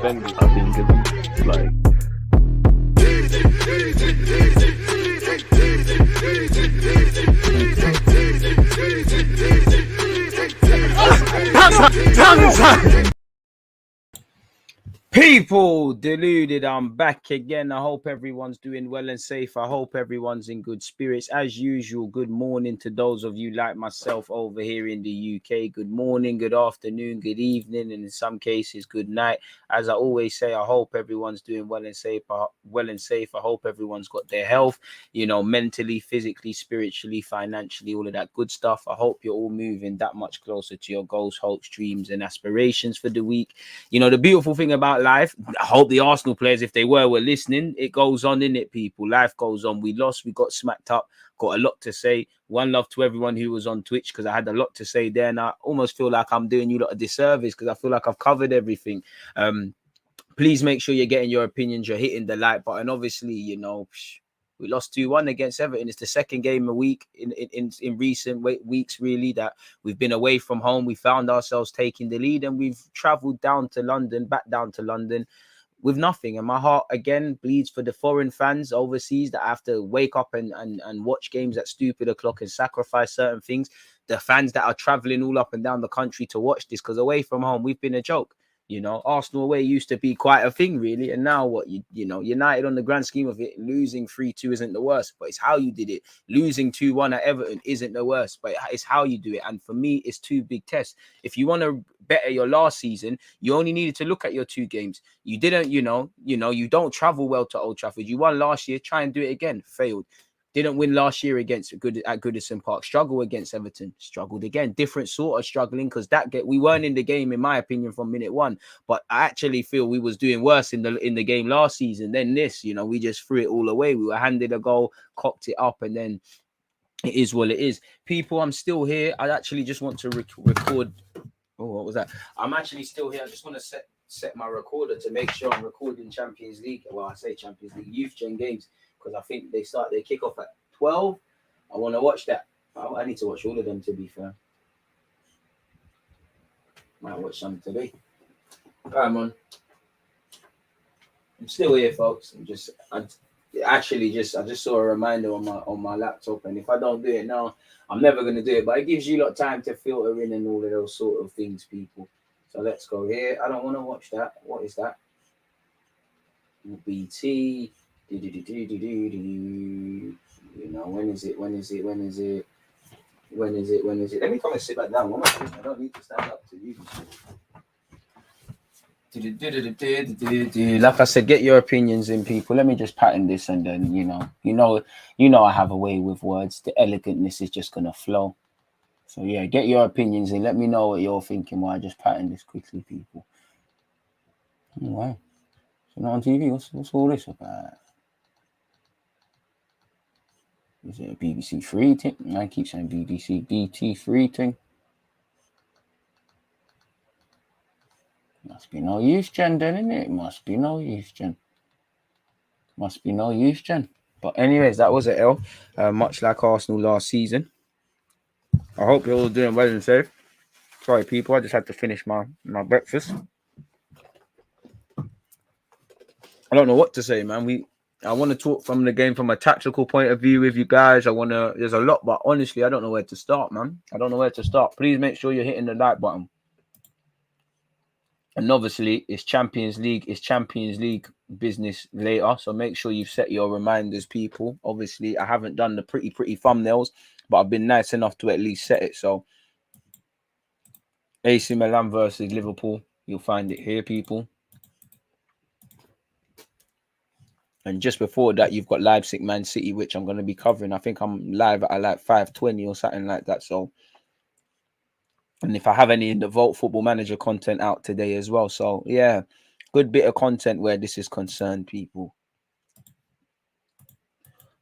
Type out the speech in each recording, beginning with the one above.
defending. I think it's like. People, deluded, I'm back again. I hope everyone's doing well and safe. I hope everyone's in good spirits. As usual, good morning to those of you like myself over here in the UK. Good morning, good afternoon, good evening, and in some cases, good night. As I always say, I hope everyone's doing well and safe. I hope everyone's got their health, mentally, physically, spiritually, financially, all of that good stuff. I hope you're all moving that much closer to your goals, hopes, dreams, and aspirations for the week. The beautiful thing about life, I hope the Arsenal players, if they were listening, it goes on, innit, people? Life goes on. We lost, we got smacked up, got a lot to say. One love to everyone who was on Twitch, because I had a lot to say there, and I almost feel like I'm doing you lot a disservice because I feel like I've covered everything. Please make sure you're getting your opinions, you're hitting the like button. Obviously, we lost 2-1 against Everton. It's the second game a week in recent weeks, really, that we've been away from home. We found ourselves taking the lead, and we've travelled back down to London with nothing. And my heart, again, bleeds for the foreign fans overseas that have to wake up and watch games at stupid o'clock and sacrifice certain things. The fans that are travelling all up and down the country to watch this, because away from home, we've been a joke. Arsenal away used to be quite a thing, really. And now what, United, on the grand scheme of it, losing 3-2 isn't the worst, but it's how you did it. Losing 2-1 at Everton isn't the worst, but it's how you do it. And for me, it's two big tests. If you want to better your last season, you only needed to look at your two games. You didn't, you don't travel well to Old Trafford. You won last year, try and do it again. Failed. Didn't win last year at Goodison Park. Struggle against Everton. Struggled again. Different sort of struggling, because we weren't in the game, in my opinion, from minute one. But I actually feel we was doing worse in the game last season than this. We just threw it all away. We were handed a goal, cocked it up, and then it is what it is. People, I'm still here. I actually just want to record. Oh, what was that? I'm actually still here. I just want to set my recorder to make sure I'm recording Champions League. Well, I say Champions League Youth Gen games, because I think they start their kickoff at 12. I want to watch that. I need to watch all of them, to be fair. Might watch some today. Come on. I'm still here, folks. I just saw a reminder on my laptop, and if I don't do it now, I'm never going to do it. But it gives you a lot of time to filter in and all of those sort of things, people. So let's go here. I don't want to watch that. What is that? BT. When is it? Let me come and sit back down. I don't need to stand up to you. Like I said, get your opinions in, people. Let me just pattern this, and then I have a way with words. The elegantness is just gonna flow. So yeah, get your opinions in. Let me know what you're thinking while I just pattern this quickly, people. Oh, wow. So not on TV. What's all this about? Is it a BBC 3 thing? I keep saying BBC BT3 thing. Must be no use, Gen, then, isn't it? Must be no use, Gen. But anyways, that was an L. Much like Arsenal last season. I hope you're all doing well and safe. Sorry, people. I just had to finish my breakfast. I don't know what to say, man. I want to talk from the game from a tactical point of view with you guys. There's a lot, but honestly, I don't know where to start, man. I don't know where to start. Please make sure you're hitting the like button. And obviously, it's Champions League business later. So make sure you've set your reminders, people. Obviously, I haven't done the pretty thumbnails, but I've been nice enough to at least set it. So AC Milan versus Liverpool. You'll find it here, people. And just before that, you've got Leipzig, Man City, which I'm going to be covering. I think I'm live at like 5:20 or something like that. So, and if I have any in the Vault Football Manager content out today as well. So, yeah, good bit of content where this is concerned, people.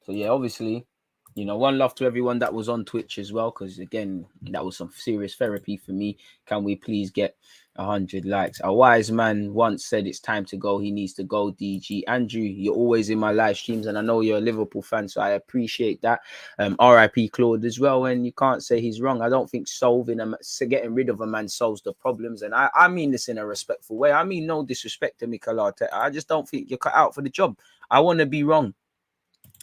So, yeah, obviously, one love to everyone that was on Twitch as well, because, again, that was some serious therapy for me. Can we please get 100 likes. A wise man once said it's time to go. He needs to go, DG. Andrew, you're always in my live streams, and I know you're a Liverpool fan, so I appreciate that. RIP Claude as well, and you can't say he's wrong. I don't think getting rid of a man solves the problems, and I mean this in a respectful way. I mean no disrespect to Mikel Arteta. I just don't think you're cut out for the job. I want to be wrong.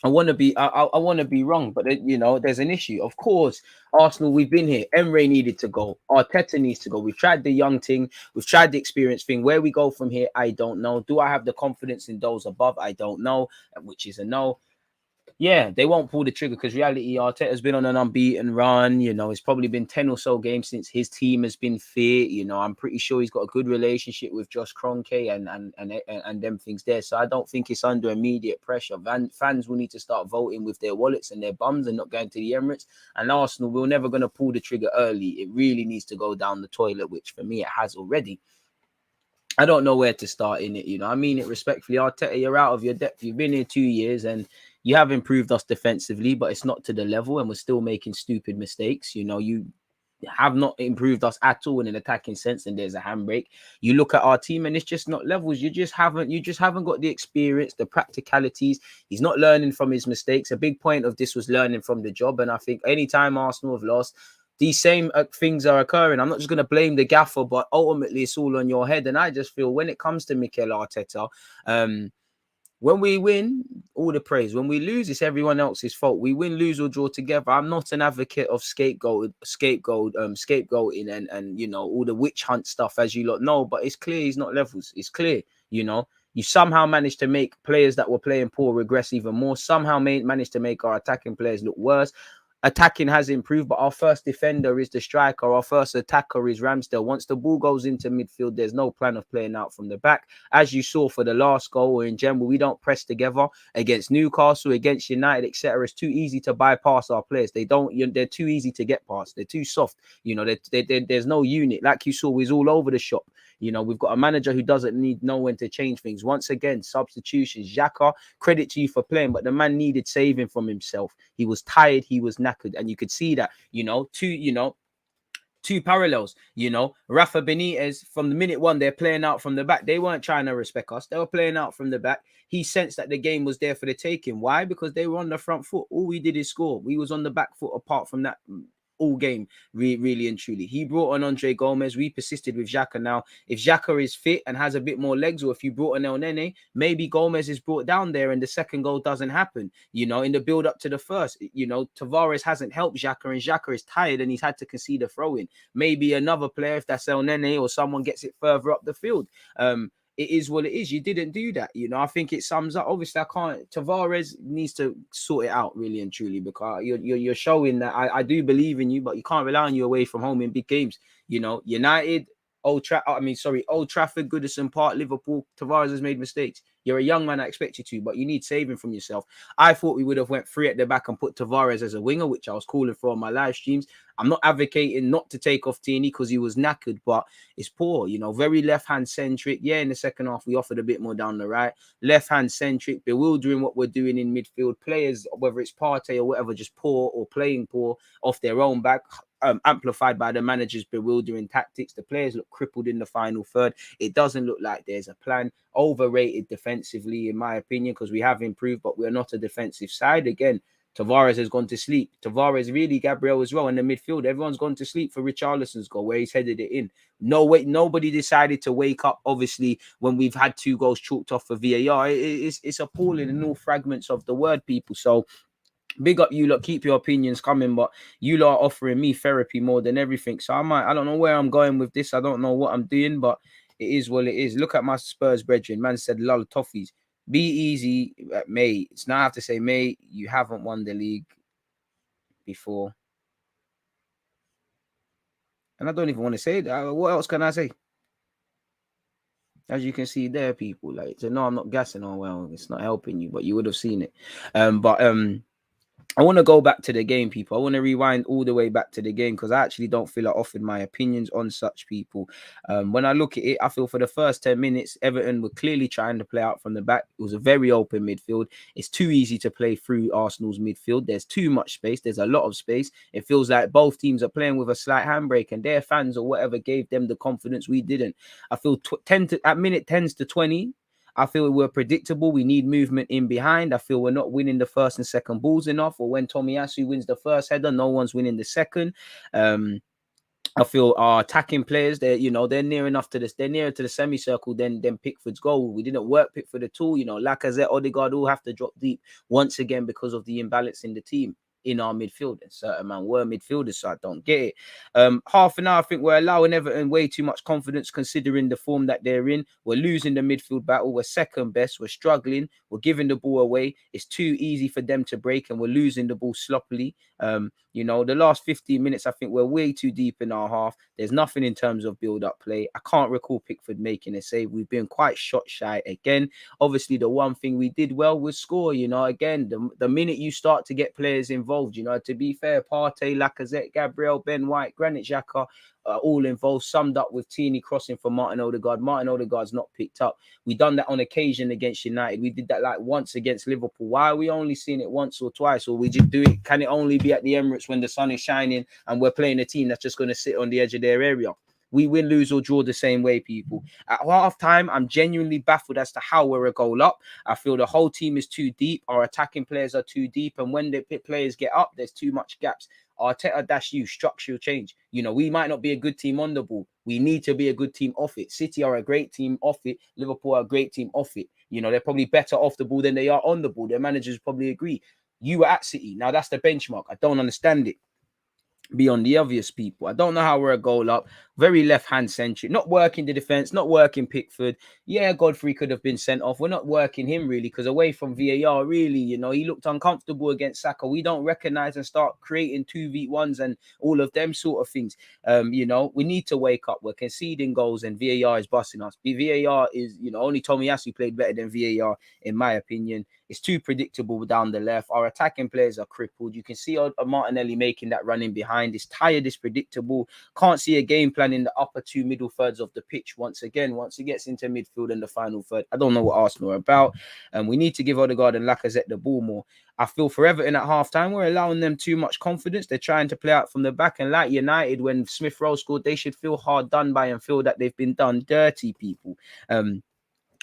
I want to be wrong, but you know, there's an issue. Of course, Arsenal, we've been here. Emre needed to go. Arteta needs to go. We've tried the young thing. We've tried the experience thing. Where we go from here, I don't know. Do I have the confidence in those above? I don't know, which is a no. Yeah, they won't pull the trigger because reality, Arteta's been on an unbeaten run. You know, it's probably been 10 or so games since his team has been fit. You know, I'm pretty sure he's got a good relationship with Josh Kroenke and them things there. So I don't think it's under immediate pressure. Fans will need to start voting with their wallets and their bums and not going to the Emirates. And Arsenal, we're never going to pull the trigger early. It really needs to go down the toilet, which for me, it has already. I don't know where to start in it, you know. I mean it respectfully. Arteta, you're out of your depth. You've been here 2 years and you have improved us defensively, but it's not to the level, and we're still making stupid mistakes. You know, you have not improved us at all in an attacking sense, and there's a handbrake. You look at our team, and it's just not levels. You just haven't got the experience, the practicalities. He's not learning from his mistakes. A big point of this was learning from the job, and I think anytime Arsenal have lost, these same things are occurring. I'm not just going to blame the gaffer, but ultimately it's all on your head. And I just feel when it comes to Mikel Arteta, when we win, all the praise. When we lose, it's everyone else's fault. We win, lose, or draw together. I'm not an advocate of scapegoating and you know, all the witch hunt stuff, as you lot know. But it's clear he's not levels. It's clear, you know. You somehow managed to make players that were playing poor regress even more. Somehow managed to make our attacking players look worse. Attacking has improved, but our first defender is the striker. Our first attacker is Ramsdale. Once the ball goes into midfield, there's no plan of playing out from the back. As you saw for the last goal, or in general, we don't press together against Newcastle, against United, etc. It's too easy to bypass our players. They're too easy to get past. They're too soft. You know, there's no unit. Like you saw, we're all over the shop. You know, we've got a manager who doesn't know when to change things. Once again, substitutions. Xhaka, credit to you for playing, but the man needed saving from himself. He was tired. He was knackered. And you could see that, two parallels, Rafa Benitez, from the minute one, they're playing out from the back. They weren't trying to respect us. They were playing out from the back. He sensed that the game was there for the taking. Why? Because they were on the front foot. All we did is score. We was on the back foot apart from that all game, really and truly. He brought on Andre Gomez. We persisted with Xhaka. Now, if Xhaka is fit and has a bit more legs, or if you brought on El Nene, maybe Gomez is brought down there and the second goal doesn't happen. You know, in the build up to the first, Tavares hasn't helped Xhaka, and Xhaka is tired and he's had to concede a throw in. Maybe another player, if that's El Nene or someone, gets it further up the field. It is what it is. You didn't do that. I think it sums up. Obviously, Tavares needs to sort it out, really and truly, because you're showing that I do believe in you, but you can't rely on you away from home in big games. United, Old Trafford, Goodison Park, Liverpool. Tavares has made mistakes. You're a young man, I expect you to, but you need saving from yourself. I thought we would have went free at the back and put Tavares as a winger, which I was calling for on my live streams. I'm not advocating not to take off Tierney because he was knackered, but it's poor, very left-hand centric. Yeah, in the second half, we offered a bit more down the right. Left-hand centric, bewildering what we're doing in midfield. Players, whether it's Partey or whatever, just poor or playing poor off their own back. Amplified by the manager's bewildering tactics. The players look crippled in the final third. It doesn't look like there's a plan. Overrated defensively, in my opinion, because we have improved, but we're not a defensive side. Again, Tavares has gone to sleep. Tavares, really, Gabriel as well in the midfield. Everyone's gone to sleep for Richarlison's goal, where he's headed it in. Nobody decided to wake up, obviously, when we've had 2 goals chalked off for VAR. It's appalling in all fragments of the word, people. So big up you lot, keep your opinions coming, but you lot are offering me therapy more than everything. So I don't know where I'm going with this. I don't know what I'm doing, but it is what it is. Look at my Spurs brethren. Man said, lol, toffees. Be easy, mate. It's now I have to say, mate, you haven't won the league before. And I don't even want to say that. What else can I say? As you can see there, people, like, so no, I'm not gassing. Oh, well, it's not helping you, but you would have seen it. I want to go back to the game, people. I want to rewind all the way back to the game because I actually don't feel I offered my opinions on such, people. When I look at it, I feel for the first 10 minutes, Everton were clearly trying to play out from the back. It was a very open midfield. It's too easy to play through Arsenal's midfield. There's too much space. There's a lot of space. It feels like both teams are playing with a slight handbrake, and their fans or whatever gave them the confidence we didn't. I feel at minute 10 to 20, I feel we're predictable. We need movement in behind. I feel we're not winning the first and second balls enough. Or when Tomiyasu wins the first header, no one's winning the second. I feel our attacking players, they're near enough to this. They're nearer to the semicircle than Pickford's goal. We didn't work Pickford at all. Lacazette, Odegaard all have to drop deep once again because of the imbalance in the team in our midfield. And certain man were midfielders, so I don't get it. Half an hour, I think we're allowing Everton way too much confidence considering the form that they're in. We're losing the midfield battle. We're second best. We're struggling. We're giving the ball away. It's too easy for them to break, and we're losing the ball sloppily. The last 15 minutes, I think we're way too deep in our half. There's nothing in terms of build-up play. I can't recall Pickford making a save. We've been quite shot shy again. Obviously, the one thing we did well was score. Again, the minute you start to get players involved, to be fair, Partey, Lacazette, Gabriel, Ben White, Granit Xhaka, all involved, summed up with Tierney crossing for Martin Odegaard. Martin Odegaard's not picked up. We done that on occasion against United. We did that like once against Liverpool. Why are we only seeing it once or twice? Or we just do it? Can it only be at the Emirates when the sun is shining and we're playing a team that's just going to sit on the edge of their area? We win, lose, or draw the same way, people. At half time, I'm genuinely baffled as to how we're a goal up. I feel the whole team is too deep. Our attacking players are too deep. And when the players get up, there's too much gaps. ARTETA-U, structural change. We might not be a good team on the ball. We need to be a good team off it. City are a great team off it. Liverpool are a great team off it. They're probably better off the ball than they are on the ball. Their managers probably agree. You were at City. Now that's the benchmark. I don't understand it. Beyond the obvious, people. I don't know how we're a goal up. Very left-hand centric. Not working the defense. Not working Pickford. Yeah, Godfrey could have been sent off. We're not working him, really, because away from VAR, really, he looked uncomfortable against Saka. We don't recognize and start creating 2v1s and all of them sort of things. We need to wake up. We're conceding goals and VAR is busting us. VAR is, only Tomiyasu played better than VAR, in my opinion. It's too predictable down the left. Our attacking players are crippled. You can see Martinelli making that run in behind. It's tired, it's predictable. Can't see a game plan in the upper two middle thirds of the pitch. Once it gets into midfield and the final third, I don't know what Arsenal are about. We need to give Odegaard and Lacazette the ball more. I feel for Everton at halftime, we're allowing them too much confidence. They're trying to play out from the back. And like United, when Smith Rowe scored, they should feel hard done by and feel that they've been done dirty, people.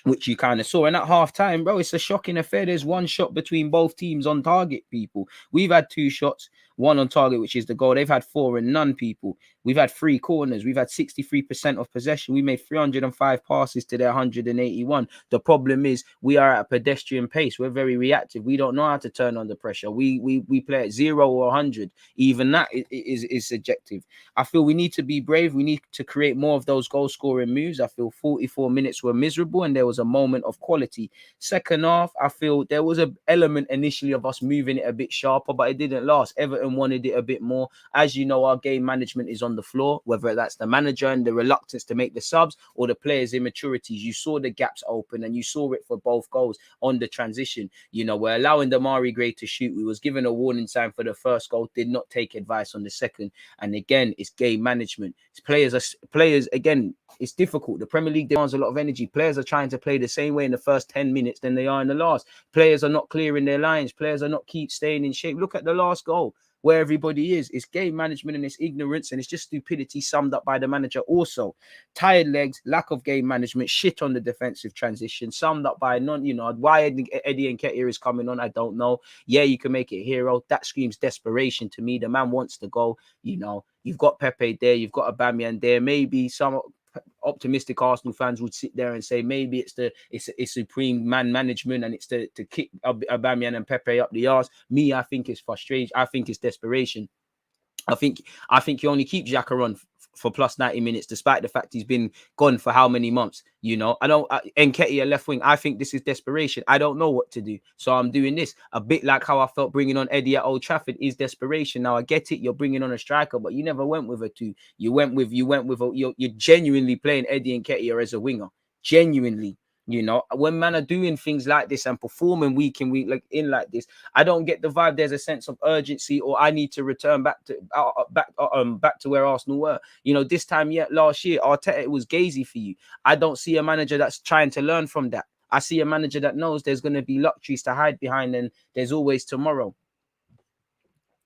Which you kind of saw. And at half time, bro, it's a shocking affair. There's one shot between both teams on target, people. We've had two shots, one on target, which is the goal. They've had four and none, people. We've had 3 corners. We've had 63% of possession. We made 305 passes to their 181. The problem is we are at a pedestrian pace. We're very reactive. We don't know how to turn under pressure. We play at 0 or 100. Even that is subjective. I feel we need to be brave. We need to create more of those goal-scoring moves. I feel 44 minutes were miserable and there was a moment of quality. Second half, I feel there was an element initially of us moving it a bit sharper, but it didn't last. Everton wanted it a bit more. As you know, our game management is on the floor, whether that's the manager and the reluctance to make the subs or the players' immaturities. You saw the gaps open and you saw it for both goals on the transition. We're allowing Damari Gray to shoot. We was given a warning sign for the first goal, did not take advice on the second. And again, it's game management. Players, again, it's difficult. The Premier League demands a lot of energy. Players are trying to play the same way in the first 10 minutes than they are in the last. Players are not clearing their lines. Players are not staying in shape. Look at the last goal, where everybody is. It's game management and it's ignorance and it's just stupidity summed up by the manager also. Tired legs, lack of game management, shit on the defensive transition, summed up by why Eddie Nketiah is coming on, I don't know. Yeah, you can make it hero. That screams desperation to me. The man wants to go. You've got Pepe there, you've got Aubameyang there. Maybe some optimistic Arsenal fans would sit there and say maybe it's supreme man management and it's to kick Aubameyang and Pepe up the arse. Me, I think it's frustration. I think it's desperation. I think you only keep Xhaka on for plus 90 minutes, despite the fact he's been gone for how many months. Nketiah left wing. I think this is desperation. I don't know what to do, so I'm doing this. A bit like how I felt bringing on Eddie at Old Trafford is desperation. Now I get it. You're bringing on a striker, but you never went with a 2. You're genuinely playing Eddie Nketiah as a winger. Genuinely. You know, when man are doing things like this and performing week in week like this, I don't get the vibe there's a sense of urgency or I need to return back to where Arsenal were. You know, this time yet last year, Arteta, it was gazy for you. I don't see a manager that's trying to learn from that. I see a manager that knows there's going to be luxuries to hide behind and there's always tomorrow.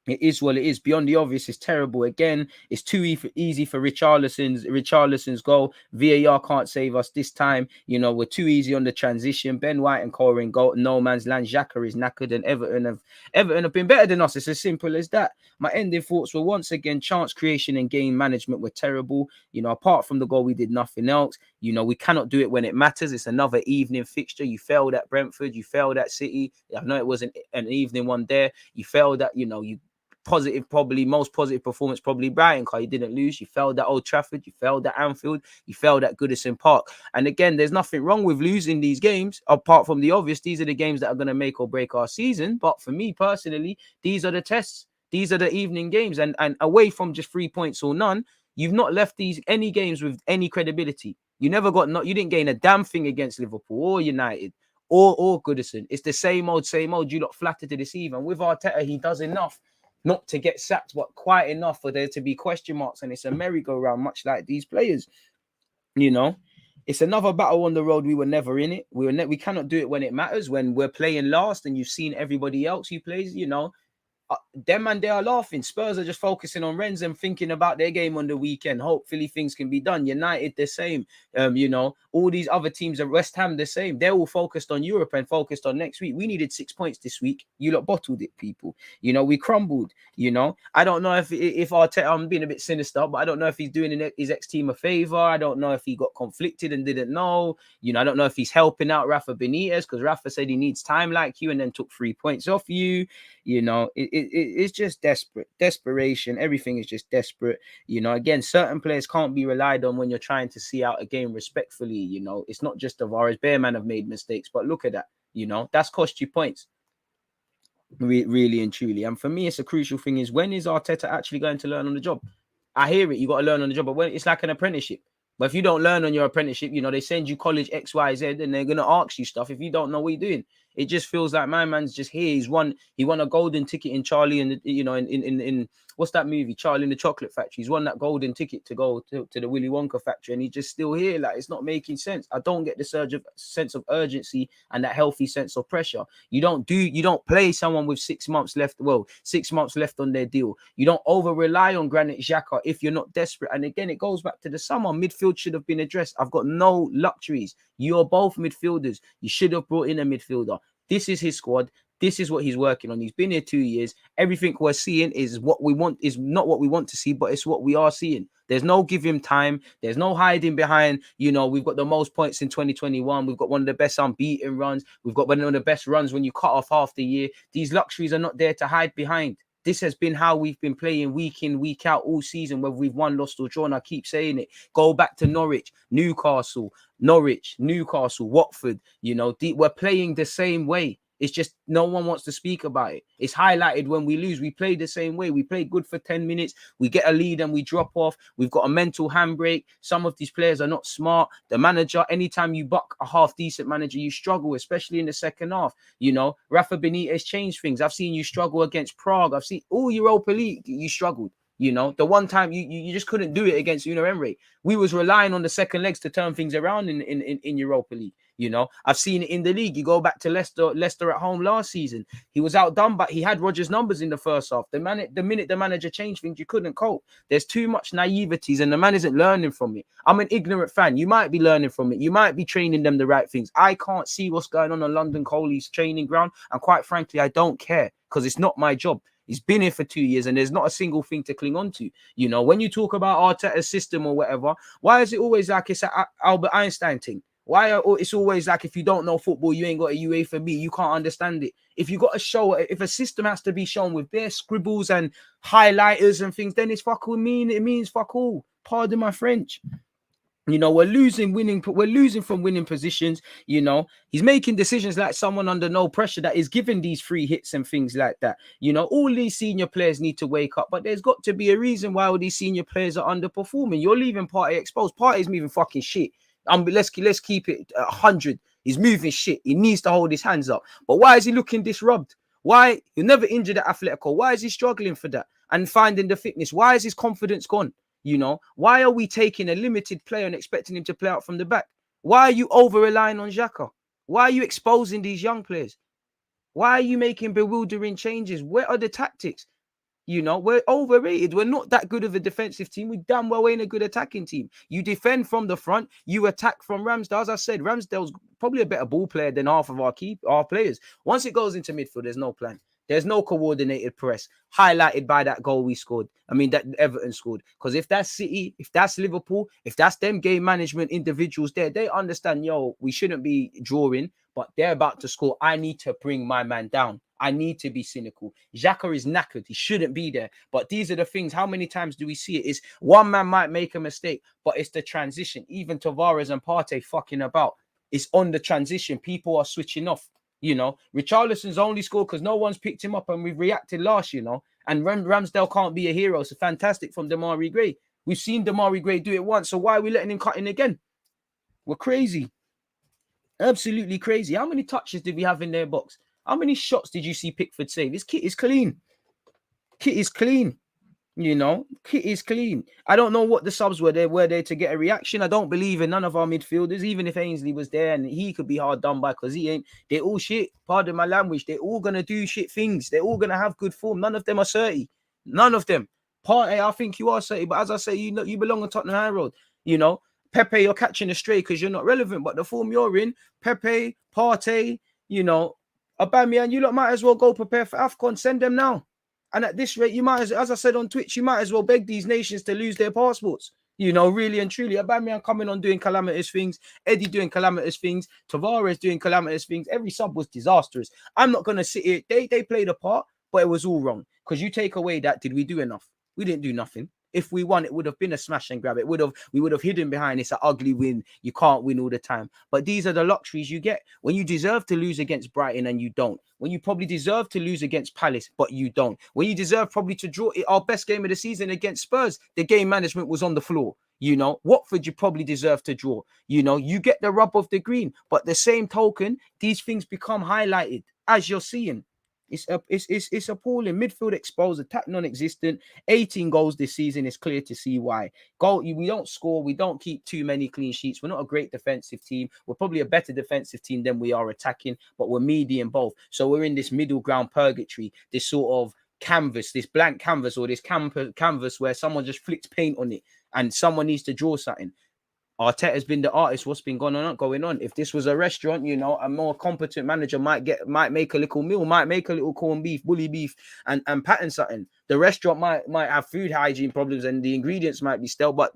It is what it is. Beyond the obvious, it's terrible. Again, it's too easy for Richarlison's goal. VAR can't save us this time. You know, we're too easy on the transition. Ben White and Cora in goal. No man's land. Xhaka is knackered, and Everton have been better than us. It's as simple as that. My ending thoughts were once again chance creation and game management were terrible. You know, apart from the goal, we did nothing else. You know, we cannot do it when it matters. It's another evening fixture. You failed at Brentford. You failed at City. I know it wasn't an evening one there. You failed at, you know, most positive performance, probably Brighton, because you didn't lose. You failed at Old Trafford, you failed at Anfield, you failed at Goodison Park. And again, there's nothing wrong with losing these games, apart from the obvious. These are the games that are going to make or break our season. But for me personally, these are the tests. These are the evening games. And away from just 3 points or none, you've not left any games with any credibility. You didn't gain a damn thing against Liverpool or United or Goodison. It's the same old. You lot flattered to deceive. And with Arteta, he does enough not to get sacked, but quite enough for there to be question marks. And it's a merry-go-round, much like these players. You know, it's another battle on the road. We were never in it. We cannot do it when it matters, when we're playing last and you've seen everybody else who plays, you know. Them and they are laughing. Spurs are just focusing on Rennes and thinking about their game on the weekend. Hopefully things can be done. United the same. You know, all these other teams at West Ham the same. They're all focused on Europe and focused on next week. We needed 6 points this week. You lot bottled it, people. You know, we crumbled. You know, I don't know if Arteta, I'm being a bit sinister, but I don't know if he's doing his ex-team a favor. I don't know if he got conflicted and didn't know. You know, I don't know if he's helping out Rafa Benitez because Rafa said he needs time like you and then took 3 points off you. You know, it's just desperation. Everything is just desperate. You know, again, certain players can't be relied on when you're trying to see out a game respectfully. You know, it's not just Tavares, Bearman have made mistakes, but look at that. You know, that's cost you points. Really and truly. And for me, it's a crucial thing is, when is Arteta actually going to learn on the job? I hear it. You got to learn on the job, but when it's like an apprenticeship. But if you don't learn on your apprenticeship, you know, they send you college X, Y, Z, and they're going to ask you stuff if you don't know what you're doing. It just feels like my man's just here. He won a golden ticket in Charlie and, you know, in what's that movie? Charlie and the Chocolate Factory. He's won that golden ticket to go to the Willy Wonka factory, and he's just still here. Like, it's not making sense. I don't get the sense of urgency and that healthy sense of pressure. You don't play someone with 6 months left. Well, 6 months left on their deal. You don't over rely on Granit Xhaka if you're not desperate. And again, it goes back to the summer. Midfield should have been addressed. I've got no luxuries. You're both midfielders. You should have brought in a midfielder. This is his squad. This is what he's working on. He's been here 2 years. Everything we're seeing is what we want, is not what we want to see, but it's what we are seeing. There's no give him time. There's no hiding behind, you know, we've got the most points in 2021. We've got one of the best unbeaten runs. We've got one of the best runs when you cut off half the year. These luxuries are not there to hide behind. This has been how we've been playing week in, week out all season, whether we've won, lost or drawn. I keep saying it. Go back to Norwich, Newcastle, Watford. You know, we're playing the same way. It's just no one wants to speak about it. It's highlighted when we lose. We play the same way. We play good for 10 minutes. We get a lead and we drop off. We've got a mental handbrake. Some of these players are not smart. The manager, anytime you buck a half-decent manager, you struggle, especially in the second half. You know, Rafa Benitez changed things. I've seen you struggle against Prague. I've seen all Europa League. You struggled. You know, the one time you just couldn't do it against Unai Emery. We was relying on the second legs to turn things around in Europa League. You know, I've seen it in the league. You go back to Leicester at home last season. He was outdone, but he had Rodgers' numbers in the first half. The minute the manager changed things, you couldn't cope. There's too much naiveties, and the man isn't learning from it. I'm an ignorant fan. You might be learning from it. You might be training them the right things. I can't see what's going on London Coley's training ground, and quite frankly, I don't care because it's not my job. He's been here for 2 years and there's not a single thing to cling on to. You know, when you talk about Arteta's system or whatever, why is it always like it's an Albert Einstein thing? Why it's always like if you don't know football, you ain't got a UEFA B, you can't understand it. If you got to show, if a system has to be shown with bare scribbles and highlighters and things, then it's fuck all it means fuck all. Pardon my French. You know, we're losing from winning positions. You know, he's making decisions like someone under no pressure that is giving these free hits and things like that. You know, all these senior players need to wake up, but there's got to be a reason why all these senior players are underperforming. You're leaving Partey exposed. Partey's moving fucking shit. Let's keep it 100. He's moving shit. He needs to hold his hands up. But why is he looking disrupted? Why? He'll never injured at Atletico. Why is he struggling for that? And finding the fitness? Why is his confidence gone? You know, why are we taking a limited player and expecting him to play out from the back? Why are you over-relying on Xhaka? Why are you exposing these young players? Why are you making bewildering changes? Where are the tactics? You know, we're overrated. We're not that good of a defensive team. We damn well ain't a good attacking team. You defend from the front. You attack from Ramsdale. As I said, Ramsdale's probably a better ball player than half of our players. Once it goes into midfield, there's no plan. There's no coordinated press, highlighted by that goal we scored. I mean, that Everton scored. Because if that's City, if that's Liverpool, if that's them game management individuals there, they understand, yo, we shouldn't be drawing, but they're about to score. I need to bring my man down. I need to be cynical. Xhaka is knackered. He shouldn't be there. But these are the things. How many times do we see it? Is one man might make a mistake, but it's the transition. Even Tavares and Partey fucking about. It's on the transition. People are switching off. You know, Richarlison's only scored because no one's picked him up and we've reacted last, you know. And Ramsdale can't be a hero. So fantastic from Damari Gray. We've seen Damari Gray do it once. So why are we letting him cut in again? We're crazy. Absolutely crazy. How many touches did we have in their box? How many shots did you see Pickford save? This kit is clean. Kit is clean. You know, kit is clean. I don't know what the subs were. They were there to get a reaction. I don't believe in none of our midfielders, even if Ainsley was there and he could be hard done by because he ain't. They're all shit. Pardon my language. They're all going to do shit things. They're all going to have good form. None of them are 30. None of them. Partey, I think you are 30. But as I say, you know, you belong on Tottenham High Road. You know, Pepe, you're catching a stray because you're not relevant. But the form you're in, Pepe, Partey, you know, Aubameyang, you lot might as well go prepare for AFCON. Send them now. And at this rate, you might, as I said on Twitch, you might as well beg these nations to lose their passports. You know, really and truly. Aubameyang coming on doing calamitous things. Eddie doing calamitous things. Tavares doing calamitous things. Every sub was disastrous. I'm not going to sit here. They played a part, but it was all wrong. Because you take away that, did we do enough? We didn't do nothing. If we won, it would have been a smash and grab. We would have hidden behind it's an ugly win. You can't win all the time. But these are the luxuries you get when you deserve to lose against Brighton and you don't. When you probably deserve to lose against Palace, but you don't. When you deserve probably to draw our best game of the season against Spurs, the game management was on the floor. You know, Watford, you probably deserve to draw. You know, you get the rub of the green. But the same token, these things become highlighted as you're seeing. It's appalling. Midfield exposed, attack non-existent. 18 goals this season. It's clear to see why. We don't score. We don't keep too many clean sheets. We're not a great defensive team. We're probably a better defensive team than we are attacking, but we're medium both. So we're in this middle ground purgatory, this sort of canvas, this blank canvas or this canvas where someone just flicked paint on it and someone needs to draw something. Arteta has been the artist. What's been going on? If this was a restaurant, you know, a more competent manager might make a little meal, might make a little corned beef, bully beef, and pattern something. The restaurant might have food hygiene problems and the ingredients might be stale, but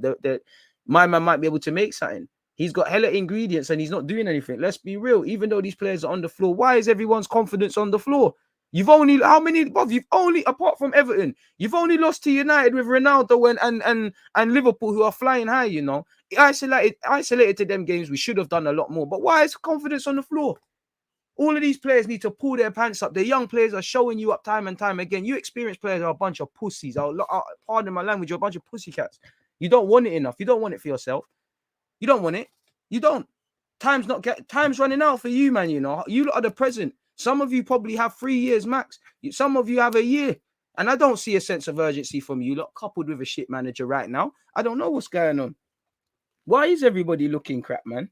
my man might be able to make something. He's got hella ingredients and he's not doing anything. Let's be real. Even though these players are on the floor, why is everyone's confidence on the floor? You've only apart from Everton, you've only lost to United with Ronaldo and Liverpool who are flying high, you know. Isolated to them games, we should have done a lot more. But why is confidence on the floor? All of these players need to pull their pants up. The young players are showing you up time and time again. You experienced players are a bunch of pussies. Pardon my language, you're a bunch of pussycats. You don't want it enough. You don't want it for yourself. You don't want it. You don't. Time's running out for you, man. You know, you lot are the present. Some of you probably have 3 years max. Some of you have a year. And I don't see a sense of urgency from you lot, coupled with a shit manager right now. I don't know what's going on. Why is everybody looking crap, man?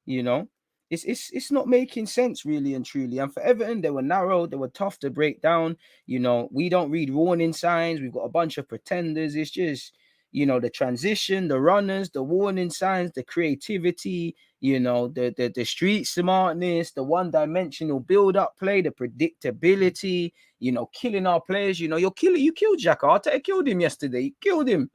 You know, it's not making sense, really and truly. And for Everton, they were narrow. They were tough to break down. You know, we don't read warning signs. We've got a bunch of pretenders. It's just, you know, the transition, the runners, the warning signs, the creativity, you know, the street smartness, the one-dimensional build-up play, the predictability, you know, killing our players. You know, you killed Xhaka. Arteta killed him yesterday. You killed him.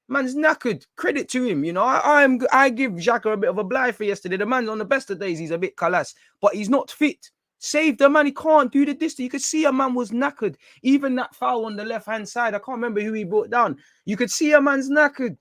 Man's knackered. Credit to him. You know, I give Xhaka a bit of a blight for yesterday. The man's on the best of days. He's a bit callous, but he's not fit. Save the man. He can't do the distance. You could see a man was knackered. Even that foul on the left-hand side, I can't remember who he brought down. You could see a man's knackered.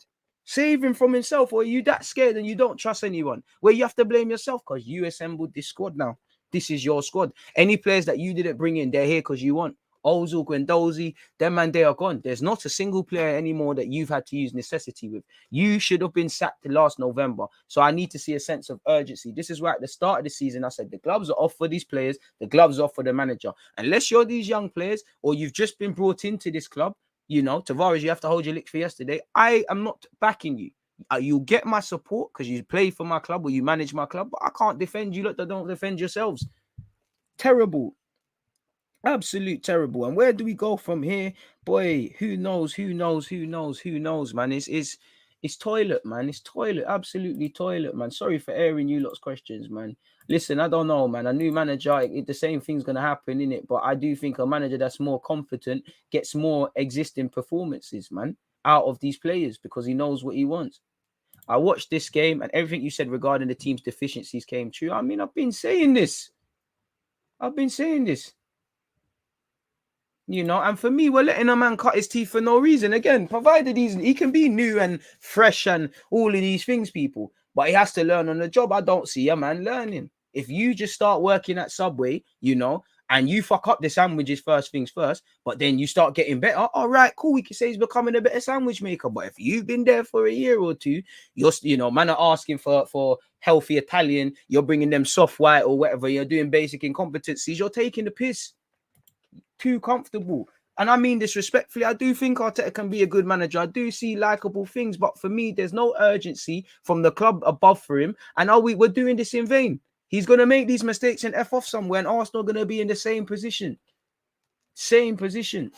Save him from himself. Or are you that scared and you don't trust anyone? Where you have to blame yourself because you assembled this squad now. This is your squad. Any players that you didn't bring in, they're here because you want. Ozil, Guendouzi, them man, they are gone. There's not a single player anymore that you've had to use necessity with. You should have been sacked last November. So I need to see a sense of urgency. This is why at the start of the season, I said the gloves are off for these players. The gloves are off for the manager. Unless you're these young players or you've just been brought into this club, you know, Tavares, you have to hold your lick for yesterday. I am not backing you. You'll get my support because you play for my club or you manage my club, but I can't defend you. Look, don't defend yourselves. Terrible. Absolute terrible. And where do we go from here? Boy, who knows, man. It's toilet, man. It's toilet, absolutely toilet, man. Sorry for airing you lot's questions, man. Listen, I don't know, man. A new manager, the same thing's gonna happen, innit? But I do think a manager that's more competent gets more existing performances, man, out of these players because he knows what he wants. I watched this game and everything you said regarding the team's deficiencies came true. I mean, I've been saying this. You know, and for me, we're letting a man cut his teeth for no reason. Again, provided he can be new and fresh and all of these things, people, but he has to learn on the job. I don't see a man learning. If you just start working at Subway, you know, and you fuck up the sandwiches first things first, but then you start getting better, all right, cool. We can say he's becoming a better sandwich maker. But if you've been there for a year or two, you know, man are asking for healthy Italian, you're bringing them soft white or whatever, you're doing basic incompetencies, you're taking the piss. Too comfortable. And I mean this respectfully. I do think Arteta can be a good manager. I do see likable things, but for me, there's no urgency from the club above for him. And we're doing this in vain. He's going to make these mistakes and F off somewhere, and Arsenal are going to be in the same position. Same position.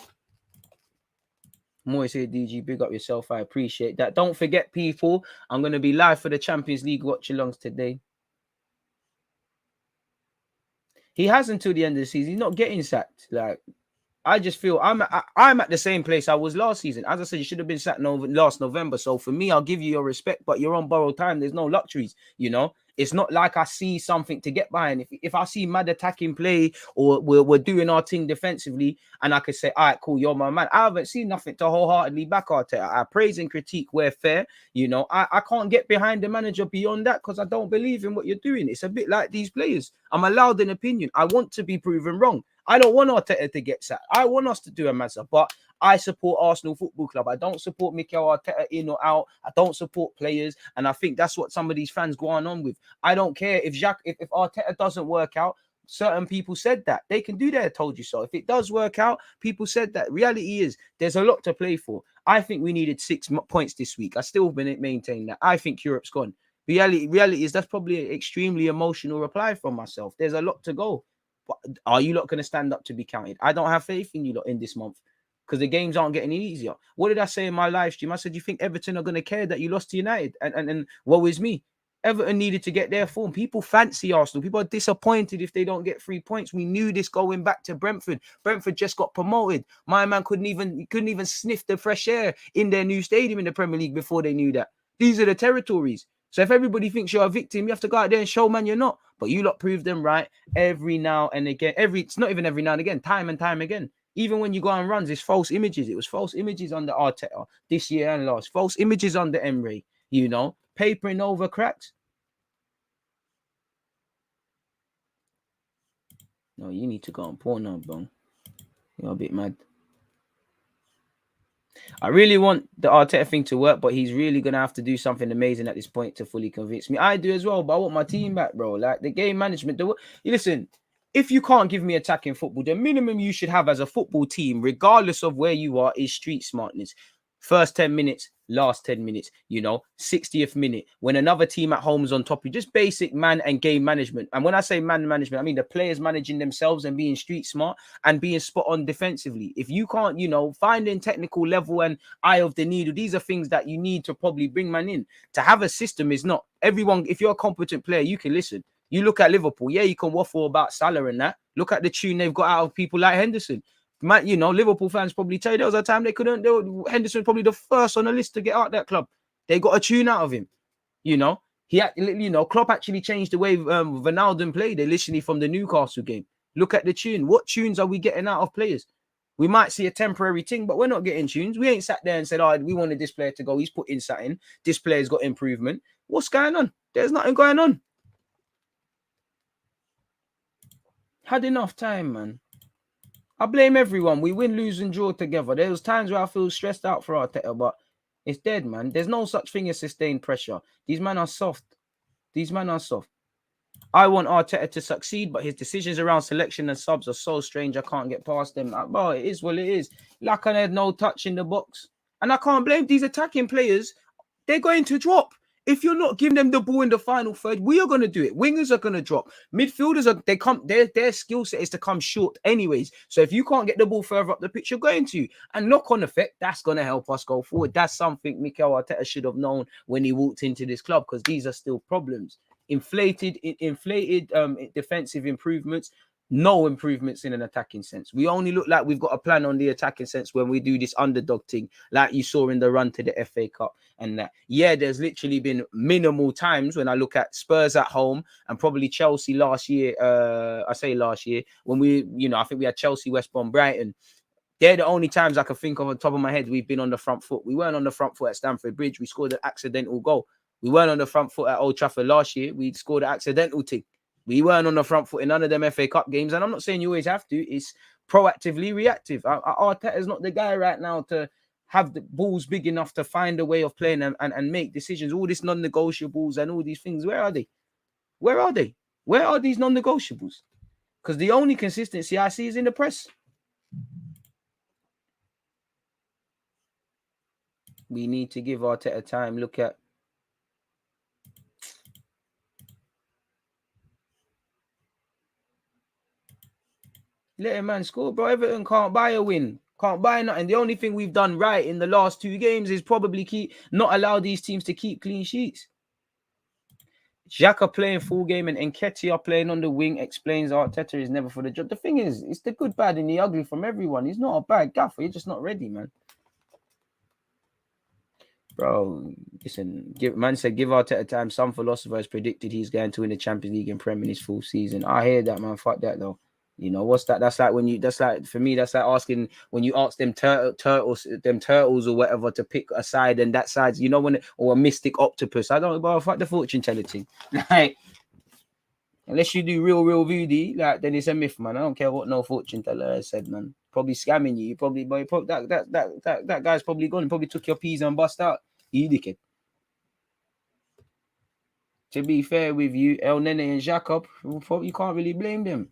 Moise here, DG, big up yourself. I appreciate that. Don't forget, people, I'm going to be live for the Champions League watch-alongs today. He has until the end of the season. He's not getting sacked. Like, I just feel I'm at the same place I was last season. As I said, you should have been sacked last November. So for me, I'll give you your respect, but you're on borrowed time. There's no luxuries, you know. It's not like I see something to get behind. If I see mad attacking play or we're doing our thing defensively and I could say, all right, cool, you're my man. I haven't seen nothing to wholeheartedly back Arteta. I praise and critique where fair. You know, I can't get behind the manager beyond that because I don't believe in what you're doing. It's a bit like these players. I'm allowed an opinion. I want to be proven wrong. I don't want Arteta to get sacked. I want us to do a massive, but I support Arsenal Football Club. I don't support Mikel Arteta in or out. I don't support players. And I think that's what some of these fans go on with. I don't care if Arteta doesn't work out. Certain people said that. They can do that. Told you so. If it does work out, people said that. Reality is there's a lot to play for. I think we needed 6 points this week. I still maintain that. I think Europe's gone. Reality is that's probably an extremely emotional reply from myself. There's a lot to go. But are you lot going to stand up to be counted? I don't have faith in you lot in this month because the games aren't getting any easier. What did I say in my live stream? I said, you think Everton are going to care that you lost to United? And woe is me. Everton needed to get their form. People fancy Arsenal. People are disappointed if they don't get 3 points. We knew this going back to Brentford. Brentford just got promoted. My man couldn't even sniff the fresh air in their new stadium in the Premier League before they knew that. These are the territories. So if everybody thinks you're a victim, you have to go out there and show, man, you're not. But you lot prove them right every now and again. It's not even every now and again, time and time again. Even when you go on runs, it's false images. It was false images under Arteta this year and last. False images under Emery, you know. Papering over cracks. No, you need to go on porn now, bro. You're a bit mad. I really want the Arteta thing to work, but he's really going to have to do something amazing at this point to fully convince me. I do as well, but I want my team back, bro. Like, the game management. Listen, if you can't give me attacking football, the minimum you should have as a football team, regardless of where you are, is street smartness. First 10 minutes, last 10 minutes, you know, 60th minute, when another team at home is on top, you just basic man and game management. And when I say man management, I mean the players managing themselves and being street smart and being spot on defensively. If you can't, you know, finding technical level and eye of the needle, these are things that you need to probably bring man in. To have a system is not everyone. If you're a competent player, you can listen. You look at Liverpool, yeah, you can waffle about Salah and that. Look at the tune they've got out of people like Henderson. Man, you know, Liverpool fans probably tell you there was a time Henderson probably the first on the list to get out that club. They got a tune out of him. You know, Klopp actually changed the way Ronaldo played. They literally from the Newcastle game. Look at the tune. What tunes are we getting out of players? We might see a temporary thing, but we're not getting tunes. We ain't sat there and said, oh, we wanted this player to go. He's put in something. This player's got improvement. What's going on? There's nothing going on. Had enough time, man. I blame everyone. We win, lose, and draw together. There was times where I feel stressed out for Arteta, but it's dead, man. There's no such thing as sustained pressure. These men are soft. These men are soft. I want Arteta to succeed, but his decisions around selection and subs are so strange. I can't get past them. Well, it is what it is. Lacazette had no touch in the box. And I can't blame these attacking players. They're going to drop. If you're not giving them the ball in the final third, we are going to do it. Wingers are going to drop. Midfielders their skill set is to come short anyways. So if you can't get the ball further up the pitch, you're going to. And knock-on effect, that's going to help us go forward. That's something Mikel Arteta should have known when he walked into this club, because these are still problems. Inflated defensive improvements, no improvements in an attacking sense. We only look like we've got a plan on the attacking sense when we do this underdog thing, like you saw in the run to the FA Cup and that. Yeah, there's literally been minimal times when I look at Spurs at home and probably Chelsea last year. I say last year when we, I think we had Chelsea, West Brom, Brighton. They're the only times I can think of on top of my head we've been on the front foot. We weren't on the front foot at Stamford Bridge. We scored an accidental goal. We weren't on the front foot at Old Trafford last year. We scored an accidental thing. We weren't on the front foot in none of them FA Cup games. And I'm not saying you always have to. It's proactively reactive. Arteta is not the guy right now to have the balls big enough to find a way of playing and make decisions. All these non-negotiables and all these things. Where are they? Where are they? Where are these non-negotiables? Because the only consistency I see is in the press. We need to give Arteta time. Look at let a man score, bro. Everton can't buy a win. Can't buy nothing. The only thing we've done right in the last 2 games is probably not allow these teams to keep clean sheets. Xhaka playing full game and Nketiah playing on the wing explains Arteta is never for the job. The thing is, it's the good, bad, and the ugly from everyone. He's not a bad gaffer. You're just not ready, man. Bro, listen, man said give Arteta time. Some philosophers predicted he's going to win the Champions League and Premier in his full season. I hear that, man. Fuck that, though. What's that? That's like for me, that's like asking when you ask them turtles or whatever to pick a side, and that side's, or a mystic octopus. I don't, bro, fuck the fortune telling thing. Like, unless you do real voodoo, like, then it's a myth, man. I don't care what no fortune teller has said, man. Probably scamming you. That guy's probably gone. Probably took your peas and bust out. You dickhead. To be fair with you, El Nene and Jacob, you can't really blame them.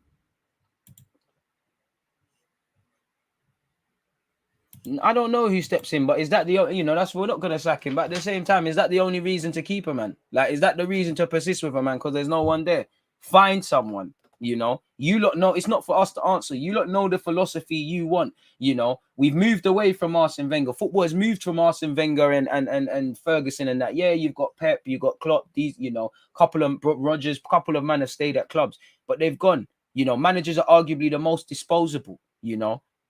I don't know who steps in, but is that that's, we're not going to sack him. But at the same time, is that the only reason to keep a man? Like, is that the reason to persist with a man? Because there's no one there. Find someone, you lot know it's not for us to answer. You lot know the philosophy you want, We've moved away from Arsene Wenger. Football has moved from Arsene Wenger and Ferguson and that. Yeah, you've got Pep, you've got Klopp, these, couple of Rodgers, couple of men have stayed at clubs, but they've gone. Managers are arguably the most disposable,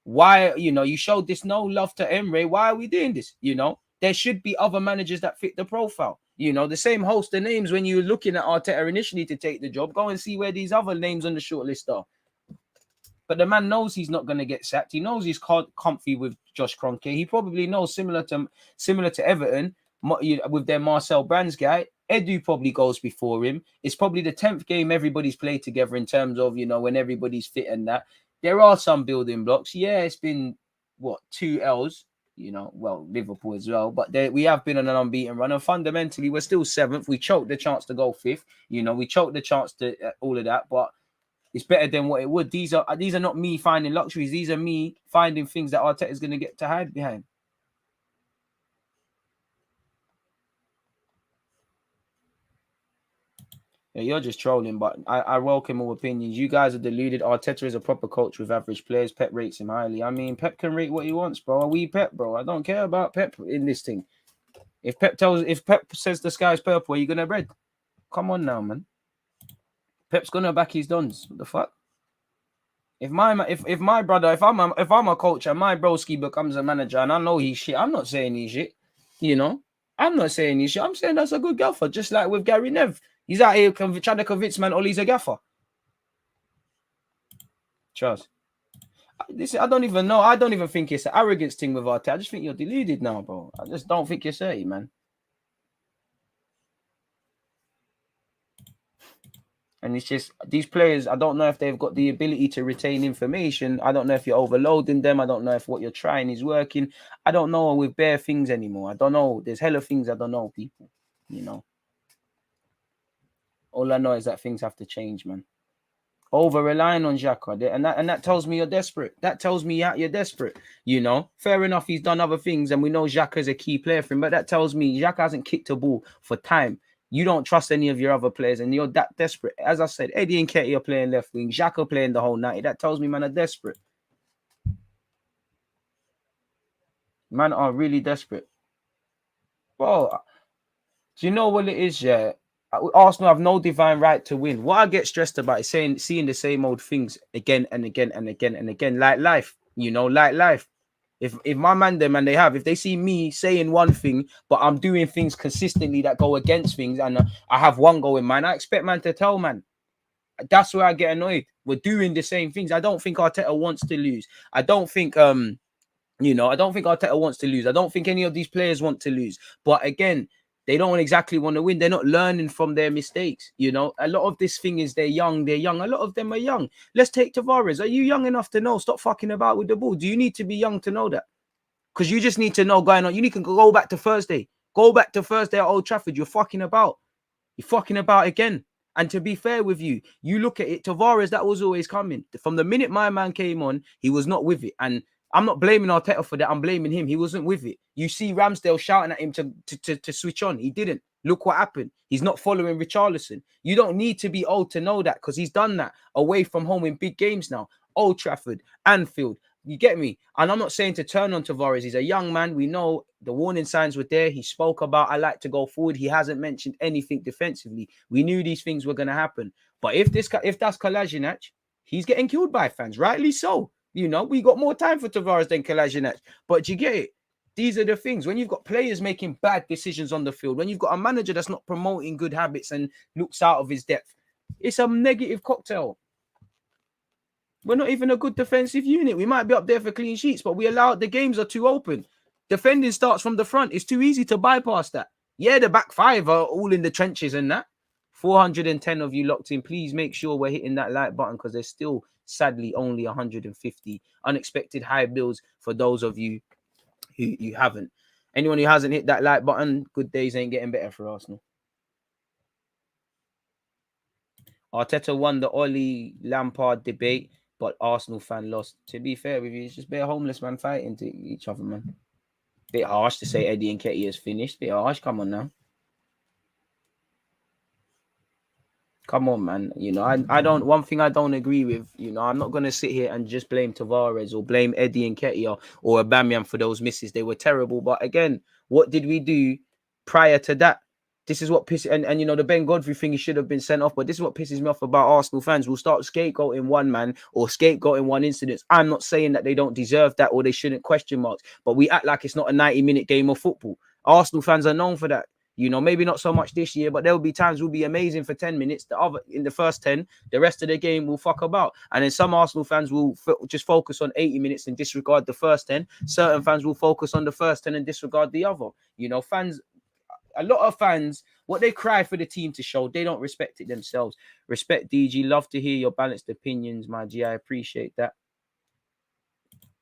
Why, you showed this no love to Emre. Why are we doing this? There should be other managers that fit the profile. The same host of names when you were looking at Arteta initially to take the job. Go and see where these other names on the shortlist are. But the man knows he's not going to get sacked. He knows he's comfy with Josh Kroenke. He probably knows similar to Everton with their Marcel Brands guy. Edu probably goes before him. It's probably the 10th game everybody's played together in terms of, when everybody's fit and that. There are some building blocks. Yeah, it's been, 2 L's, Liverpool as well. But we have been on an unbeaten run. And fundamentally, we're still 7th. We choked the chance to go 5th. We choked the chance to all of that. But it's better than what it would. These are not me finding luxuries. These are me finding things that Arteta is going to get to hide behind. Yeah, you're just trolling, but I welcome all opinions. You guys are deluded. Arteta is a proper coach with average players. Pep rates him highly. I mean, Pep can rate what he wants, bro. Are we Pep, bro? I don't care about Pep in this thing. If Pep says the sky's purple, are you gonna bread? Come on now, man. Pep's gonna back his dons. What the fuck? If my brother, if I'm a coach and my broski becomes a manager and I know he's shit, I'm not saying he's shit. I'm not saying he's shit. I'm saying that's a good gaffer, just like with Gary Nev. He's out here trying to convince man Ollie's a gaffer. Trust. I don't even know. I don't even think it's an arrogance thing with Arteta. I just think you're deluded now, bro. I just don't think you're 30, man. And it's just these players, I don't know if they've got the ability to retain information. I don't know if you're overloading them. I don't know if what you're trying is working. I don't know with bare things anymore. I don't know. There's hella things I don't know, people. You know. All I know is that things have to change, man. Over relying on Xhaka, and that tells me you're desperate. That tells me you're desperate. You know, fair enough. He's done other things, and we know Xhaka is a key player for him. But that tells me Xhaka hasn't kicked a ball for time. You don't trust any of your other players, and you're that desperate. As I said, Eddie and Ketty are playing left wing. Xhaka playing the whole night. That tells me, man, are desperate. Man are really desperate. Well, do you know what it is? Yeah, Arsenal have no divine right to win. What I get stressed about is seeing the same old things again and again and again and again, like life. You know, like life. If my man them and if they see me saying one thing, but I'm doing things consistently that go against things, and I have one going, man, I expect man to tell man. That's where I get annoyed. We're doing the same things. I don't think Arteta wants to lose. I don't think I don't think Arteta wants to lose. I don't think any of these players want to lose. But again, they don't exactly want to win. They're not learning from their mistakes. You know, a lot of this thing is they're young. They're young. A lot of them are young. Let's take Tavares. Are you young enough to know? Stop fucking about with the ball. Do you need to be young to know that? Because you just need to know going on. You need to go back to Thursday. Go back to Thursday at Old Trafford. You're fucking about. You're fucking about again. And to be fair with you, you look at it, Tavares, that was always coming. From the minute my man came on, he was not with it. And I'm not blaming Arteta for that. I'm blaming him. He wasn't with it. You see Ramsdale shouting at him to switch on. He didn't. Look what happened. He's not following Richarlison. You don't need to be old to know that, because he's done that away from home in big games now. Old Trafford, Anfield. You get me? And I'm not saying to turn on Tavares. He's a young man. We know the warning signs were there. He spoke about, I like to go forward. He hasn't mentioned anything defensively. We knew these things were going to happen. But if that's Kolasinac, he's getting killed by fans. Rightly so. You know, we got more time for Tavares than Kolasinac. But you get it. These are the things. When you've got players making bad decisions on the field, when you've got a manager that's not promoting good habits and looks out of his depth, it's a negative cocktail. We're not even a good defensive unit. We might be up there for clean sheets, but the games are too open. Defending starts from the front. It's too easy to bypass that. Yeah, the back five are all in the trenches and that. 410 of you locked in. Please make sure we're hitting that like button, because there's still, sadly, only 150 unexpected high bills for those of you who you haven't. Anyone who hasn't hit that like button, good days ain't getting better for Arsenal. Arteta won the Oli Lampard debate, but Arsenal fan lost. To be fair with you, it's just bare homeless man fighting to each other, man. Bit harsh to say Eddie and Ketty has finished. Bit harsh. Come on now. Come on, man. You know, I don't. One thing I don't agree with. You know, I'm not gonna sit here and just blame Tavares or blame Eddie and Ketty or Aubameyang for those misses. They were terrible. But again, what did we do prior to that? This is what pisses, and you know, the Ben Godfrey thing, he should have been sent off. But this is what pisses me off about Arsenal fans. We'll start scapegoating one man or scapegoating one incident. I'm not saying that they don't deserve that or they shouldn't, question marks. But we act like it's not a 90-minute game of football. Arsenal fans are known for that. You know, maybe not so much this year, but there will be times we'll be amazing for 10 minutes. In the first 10, the rest of the game will fuck about. And then some Arsenal fans will just focus on 80 minutes and disregard the first 10. Certain fans will focus on the first 10 and disregard the other. You know, a lot of fans, what they cry for the team to show, they don't respect it themselves. Respect, DG. Love to hear your balanced opinions, my G. I appreciate that.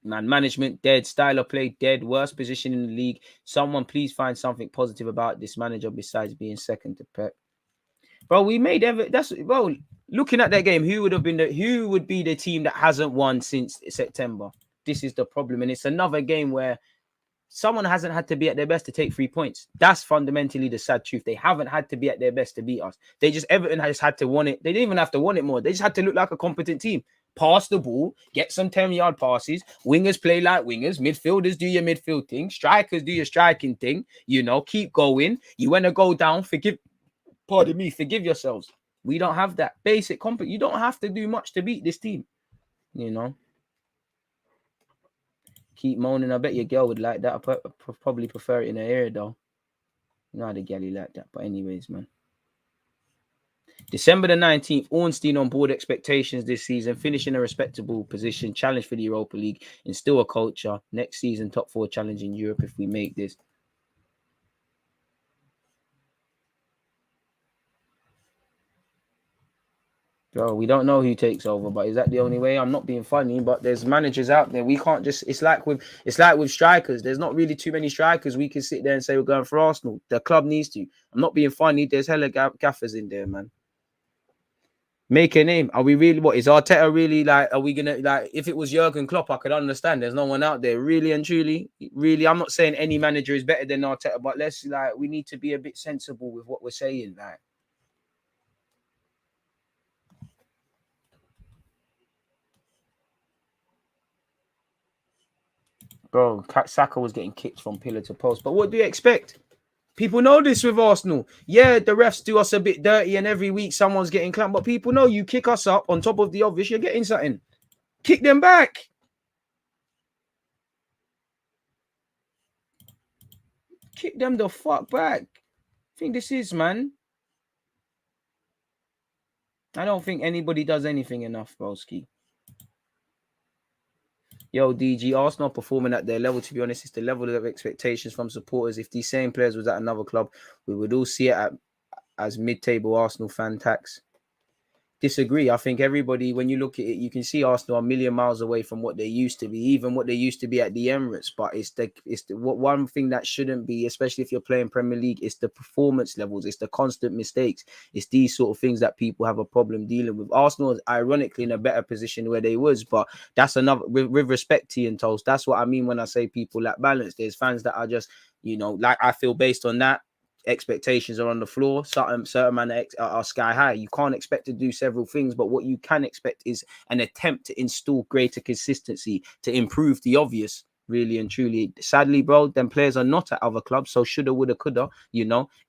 Man, management dead, style of play dead, worst position in the league. Someone please find something positive about this manager besides being second to Pep. Bro, we made looking at that game, who would be the team that hasn't won since September? This is the problem. And it's another game where someone hasn't had to be at their best to take 3 points. That's fundamentally the sad truth. They haven't had to be at their best to beat us. Everton has had to want it. They didn't even have to want it more. They just had to look like a competent team. Pass the ball, get some 10-yard passes. Wingers play like wingers. Midfielders do your midfield thing. Strikers do your striking thing. You know, keep going. You want to go down, forgive yourselves. We don't have that basic competence. You don't have to do much to beat this team. You know. Keep moaning. I bet your girl would like that. I probably prefer it in her ear, though. You know how the galley like that. But anyways, man. December the 19th, Ornstein on board expectations this season, finishing a respectable position, challenge for the Europa League, instill a culture. Next season, top 4 challenge in Europe if we make this. Bro, we don't know who takes over, but is that the only way? I'm not being funny, but there's managers out there. We can't just. It's like with strikers. There's not really too many strikers we can sit there and say we're going for Arsenal. The club needs to. I'm not being funny. There's hella gaffers in there, man. Make a name. Are we really? What is Arteta really like? Are we gonna like? If it was Jurgen Klopp, I could understand. There's no one out there, really and truly. Really, I'm not saying any manager is better than Arteta, but let's like we need to be a bit sensible with what we're saying, like. Bro, Saka was getting kicked from pillar to post. But what do you expect? People know this with Arsenal. Yeah, the refs do us a bit dirty and every week someone's getting clamped. But people know you kick us up on top of the obvious, you're getting something. Kick them back. Kick them the fuck back. I think this is, man. I don't think anybody does anything enough, broski. Yo, DG, Arsenal performing at their level, to be honest. It's the level of expectations from supporters. If these same players was at another club, we would all see it as mid-table Arsenal fan tax. Disagree. I think everybody, when you look at it, you can see Arsenal a million miles away from what they used to be, even what they used to be at the Emirates. But it's the one thing that shouldn't be, especially if you're playing Premier League, it's the performance levels, it's the constant mistakes, it's these sort of things that people have a problem dealing with. Arsenal is ironically in a better position where they was, but that's another with respect to and Toast. That's what I mean when I say people lack balance. There's fans that are just, like I feel based on that. Expectations are on the floor. Certain men are sky high. You can't expect to do several things, but what you can expect is an attempt to install greater consistency to improve the obvious, really and truly. Sadly, bro, them players are not at other clubs, so shoulda, woulda, coulda.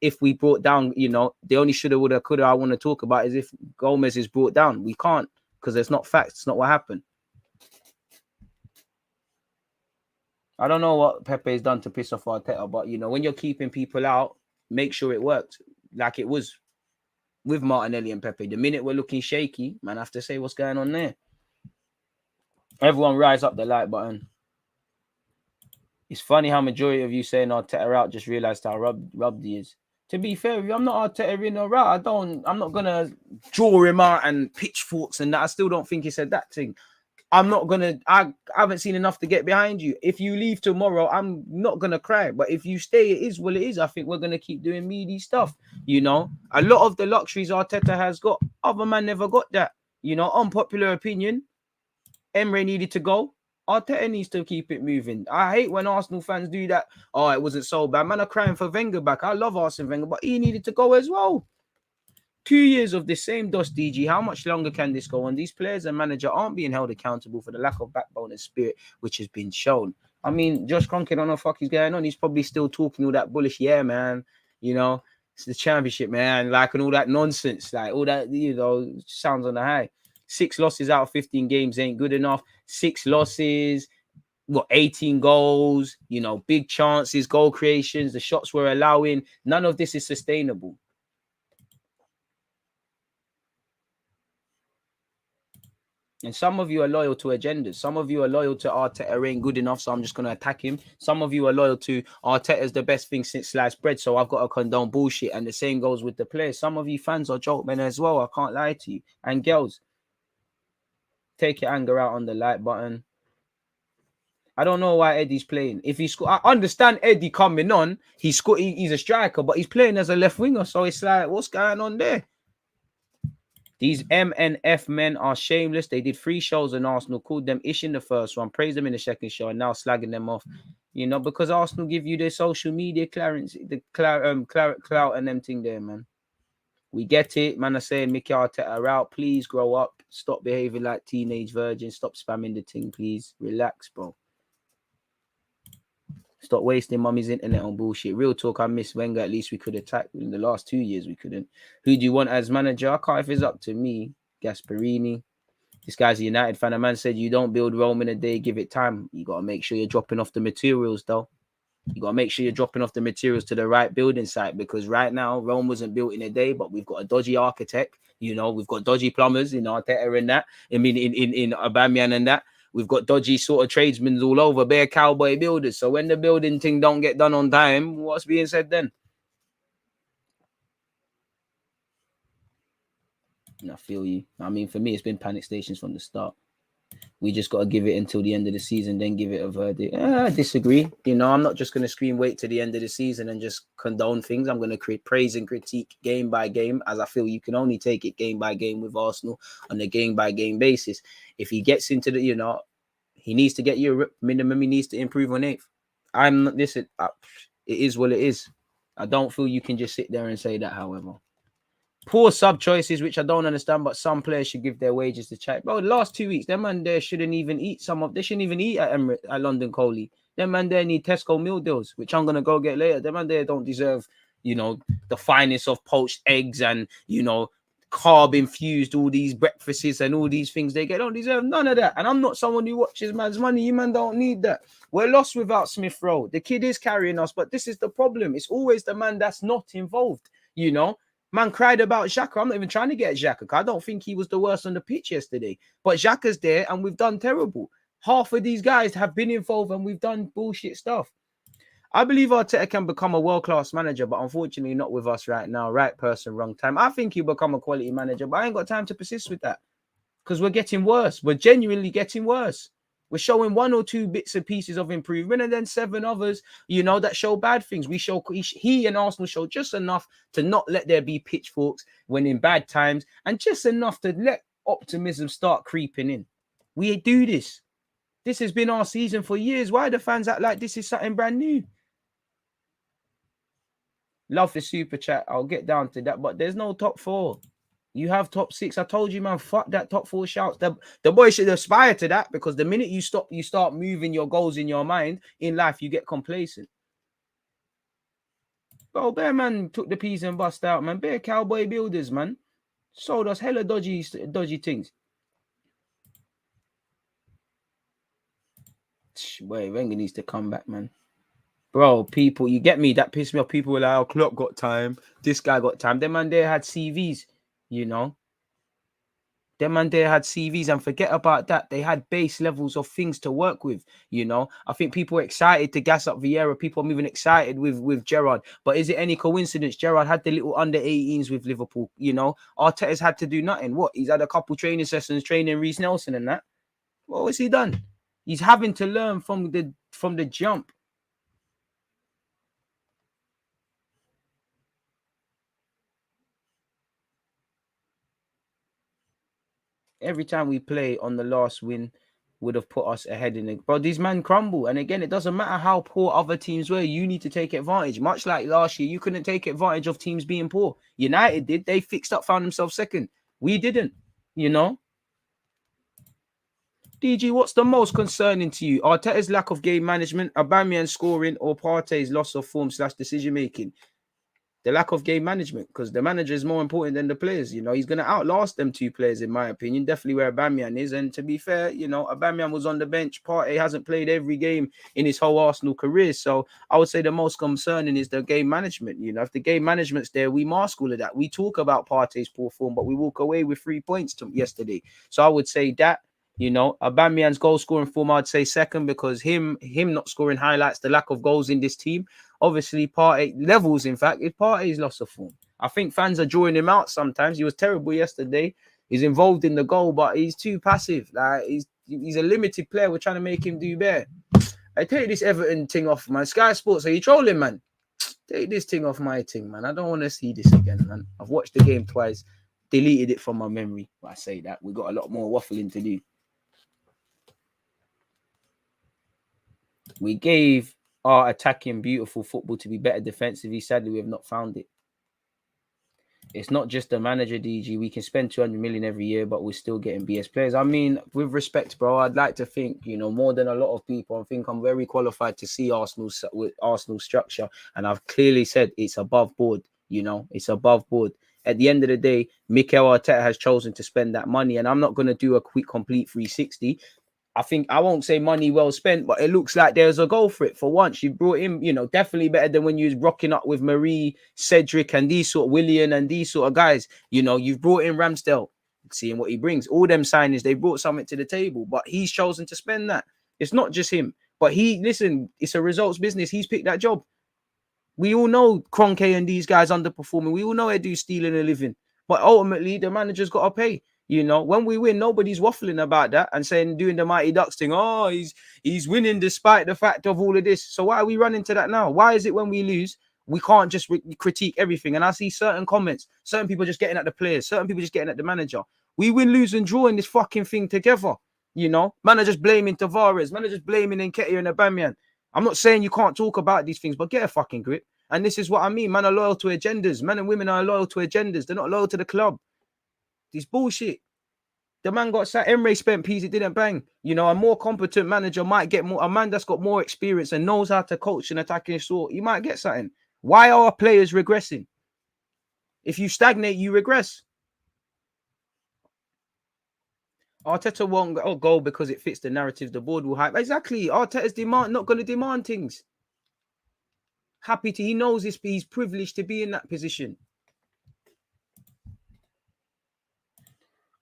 If we brought down, the only shoulda, woulda, coulda I want to talk about is if Gomez is brought down. We can't because it's not facts. It's not what happened. I don't know what Pepe has done to piss off Arteta, but when you're keeping people out, make sure it worked like it was with Martinelli and Pepe. The minute we're looking shaky, man, I have to say what's going on there. Everyone rise up the like button. It's funny how majority of you saying Arteta out just realized how rubbed he is. To be fair, I'm not Arteta in or out. I'm not gonna draw him out and pitchforks and that. I still don't think he said that thing. I haven't seen enough to get behind you. If you leave tomorrow, I'm not going to cry. But if you stay, it is what it is. I think we're going to keep doing meaty stuff. A lot of the luxuries Arteta has got, other man never got that. Unpopular opinion, Emre needed to go. Arteta needs to keep it moving. I hate when Arsenal fans do that. Oh, it wasn't so bad. Man, I'm crying for Wenger back. I love Arsene Wenger, but he needed to go as well. 2 years of this same dust, DG. How much longer can this go on? These players and manager aren't being held accountable for the lack of backbone and spirit which has been shown. I mean, Josh Kroenke don't know what the fuck is going on. He's probably still talking all that bullish. Yeah, man. It's the championship, man. Like, and all that nonsense. Like, all that, sounds on the high. 6 losses out of 15 games ain't good enough. 6 losses. 18 goals, big chances, goal creations, the shots we're allowing. None of this is sustainable. And some of you are loyal to agendas. Some of you are loyal to Arteta ain't good enough, so I'm just going to attack him. Some of you are loyal to Arteta's the best thing since sliced bread, so I've got to condone bullshit. And the same goes with the players. Some of you fans are joke men as well. I can't lie to you. And girls, take your anger out on the like button. I don't know why Eddie's playing. If he I understand Eddie coming on. He's a striker, but he's playing as a left winger. So it's like, what's going on there? These M and F men are shameless. They did 3 shows in Arsenal, called them ish in the first one, praised them in the second show, and now slagging them off. Because Arsenal give you their social media clearance, the clout and them thing there, man. We get it. Man are saying Mikel Arteta out. Please grow up. Stop behaving like teenage virgins. Stop spamming the thing, please. Relax, bro. Stop wasting mummy's internet on bullshit. Real talk, I miss Wenger. At least we could attack. In the last 2 years, we couldn't. Who do you want as manager? I can't if it's up to me. Gasperini. This guy's a United fan. A man said, you don't build Rome in a day, give it time. You got to make sure you're dropping off the materials, though. You got to make sure you're dropping off the materials to the right building site, because right now, Rome wasn't built in a day, but we've got a dodgy architect. We've got dodgy plumbers in Arteta and that. I mean, in Aubameyang and that. We've got dodgy sort of tradesmen all over, bare cowboy builders. So when the building thing don't get done on time, what's being said then? I feel you. I mean, for me, it's been panic stations from the start. We just got to give it until the end of the season, then give it a verdict. I disagree. You know, I'm not just going to scream wait to the end of the season and just condone things. I'm going to create praise and critique game by game, as I feel you can only take it game by game with Arsenal on a game by game basis. If he gets into the, you know, he needs to get Europe minimum. He needs to improve on 8th. Listen, it is what it is. I don't feel you can just sit there and say that, however. Poor sub choices, which I don't understand, but some players should give their wages to check. Bro, the last 2 weeks, them man there shouldn't even eat they shouldn't even eat at London Coley. Them man there need Tesco meal deals, which I'm gonna go get later. Them man there don't deserve, you know, the finest of poached eggs and, you know, carb infused all these breakfasts and all these things they get. Don't deserve none of that. And I'm not someone who watches man's money. You man don't need that. We're lost without Smith Rowe. The kid is carrying us, but this is the problem. It's always the man that's not involved, you know. Man cried about Xhaka. I'm not even trying to get Xhaka. I don't think he was the worst on the pitch yesterday. But Xhaka's there and we've done terrible. Half of these guys have been involved and we've done bullshit stuff. I believe Arteta can become a world-class manager, but unfortunately not with us right now. Right person, wrong time. I think he'll become a quality manager, but I ain't got time to persist with that because we're getting worse. We're genuinely getting worse. We're showing 1 or 2 bits and pieces of improvement and then 7 others, you know, that show bad things. He and Arsenal show just enough to not let there be pitchforks when in bad times and just enough to let optimism start creeping in. We do this. This has been our season for years. Why do fans act like this is something brand new? Love the super chat. I'll get down to that, but there's no top 4. You have top 6. I told you, man, fuck that top 4 shouts. The boys should aspire to that because the minute you start moving your goals in your mind in life, you get complacent. Bro, Bear man took the peas and bust out, man. Bear cowboy builders, man. Sold us hella dodgy things. Boy, Wenger needs to come back, man. Bro, people, you get me? That pissed me off. People were like, oh, Klopp got time. This guy got time. Them man there had CVs, you know. Them man there had CVs and forget about that. They had base levels of things to work with, you know. I think people were excited to gas up Vieira. People are even excited with Gerrard. But is it any coincidence? Gerrard had the little under 18s with Liverpool, you know. Arteta's had to do nothing. What? He's had a couple training sessions training Reece Nelson and that. What has he done? He's having to learn from the jump. Every time we play on the last win would have put us ahead in it. Bro, these men crumble. And again, it doesn't matter how poor other teams were. You need to take advantage. Much like last year, you couldn't take advantage of teams being poor. United did. They fixed up, found themselves second. We didn't, you know. DG, what's the most concerning to you? Arteta's lack of game management, Aubameyang scoring, or Partey's loss of form / decision making? The lack of game management, because the manager is more important than the players. You know, he's going to outlast them 2 players, in my opinion. Definitely where Aubameyang is. And to be fair, you know, Aubameyang was on the bench. Partey hasn't played every game in his whole Arsenal career. So I would say the most concerning is the game management. You know, if the game management's there, we mask all of that. We talk about Partey's poor form, but we walk away with 3 points yesterday. So I would say that. You know, Aubameyang's goal scoring form, I'd say second, because him not scoring highlights the lack of goals in this team. Obviously, Partey levels, in fact, if Partey's lost of form. I think fans are drawing him out sometimes. He was terrible yesterday. He's involved in the goal, but he's too passive. Like he's a limited player. We're trying to make him do better. I take this Everton thing off, man. Sky Sports, are you trolling, man? Take this thing off my thing, man. I don't want to see this again, man. I've watched the game twice, deleted it from my memory. I say that. We've got a lot more waffling to do. We gave our attacking beautiful football to be better defensively. Sadly, we have not found it. It's not just the manager, DG. We can spend 200 million every year, but we're still getting BS players. I mean, with respect, bro, I'd like to think, you know, more than a lot of people, I think I'm very qualified to see Arsenal's structure. And I've clearly said it's above board, you know, it's above board. At the end of the day, Mikel Arteta has chosen to spend that money. And I'm not going to do a quick, complete 360. I think I won't say money well spent, but it looks like there's a goal for it. For once, you brought in, you know, definitely better than when you was rocking up with Marie, Cedric, and these sort of Willian and these sort of guys. You know, you've brought in Ramsdale, seeing what he brings. All them signings, they brought something to the table, but he's chosen to spend that. It's not just him, but listen, it's a results business. He's picked that job. We all know Kroenke and these guys underperforming. We all know they do stealing a living. But ultimately, the manager's got to pay. You know, when we win, nobody's waffling about that and saying, doing the Mighty Ducks thing. Oh, he's winning despite the fact of all of this. So why are we running to that now? Why is it when we lose, we can't just critique everything? And I see certain comments, certain people just getting at the players, certain people just getting at the manager. We win, lose, and draw in this fucking thing together. You know, man are just blaming Tavares, man are just blaming Nketiah and Aubameyang. I'm not saying you can't talk about these things, but get a fucking grip. And this is what I mean. Man are loyal to agendas. Men and women are loyal to agendas. They're not loyal to the club. This bullshit. The man got sat. Emre spent peas. It didn't bang. You know, a more competent manager might get more. A man that's got more experience and knows how to coach and attacking sort, you might get something. Why are players regressing? If you stagnate, you regress. Arteta won't go because it fits the narrative. The board will hype. Exactly. Arteta's not going to demand things. He knows he's privileged to be in that position.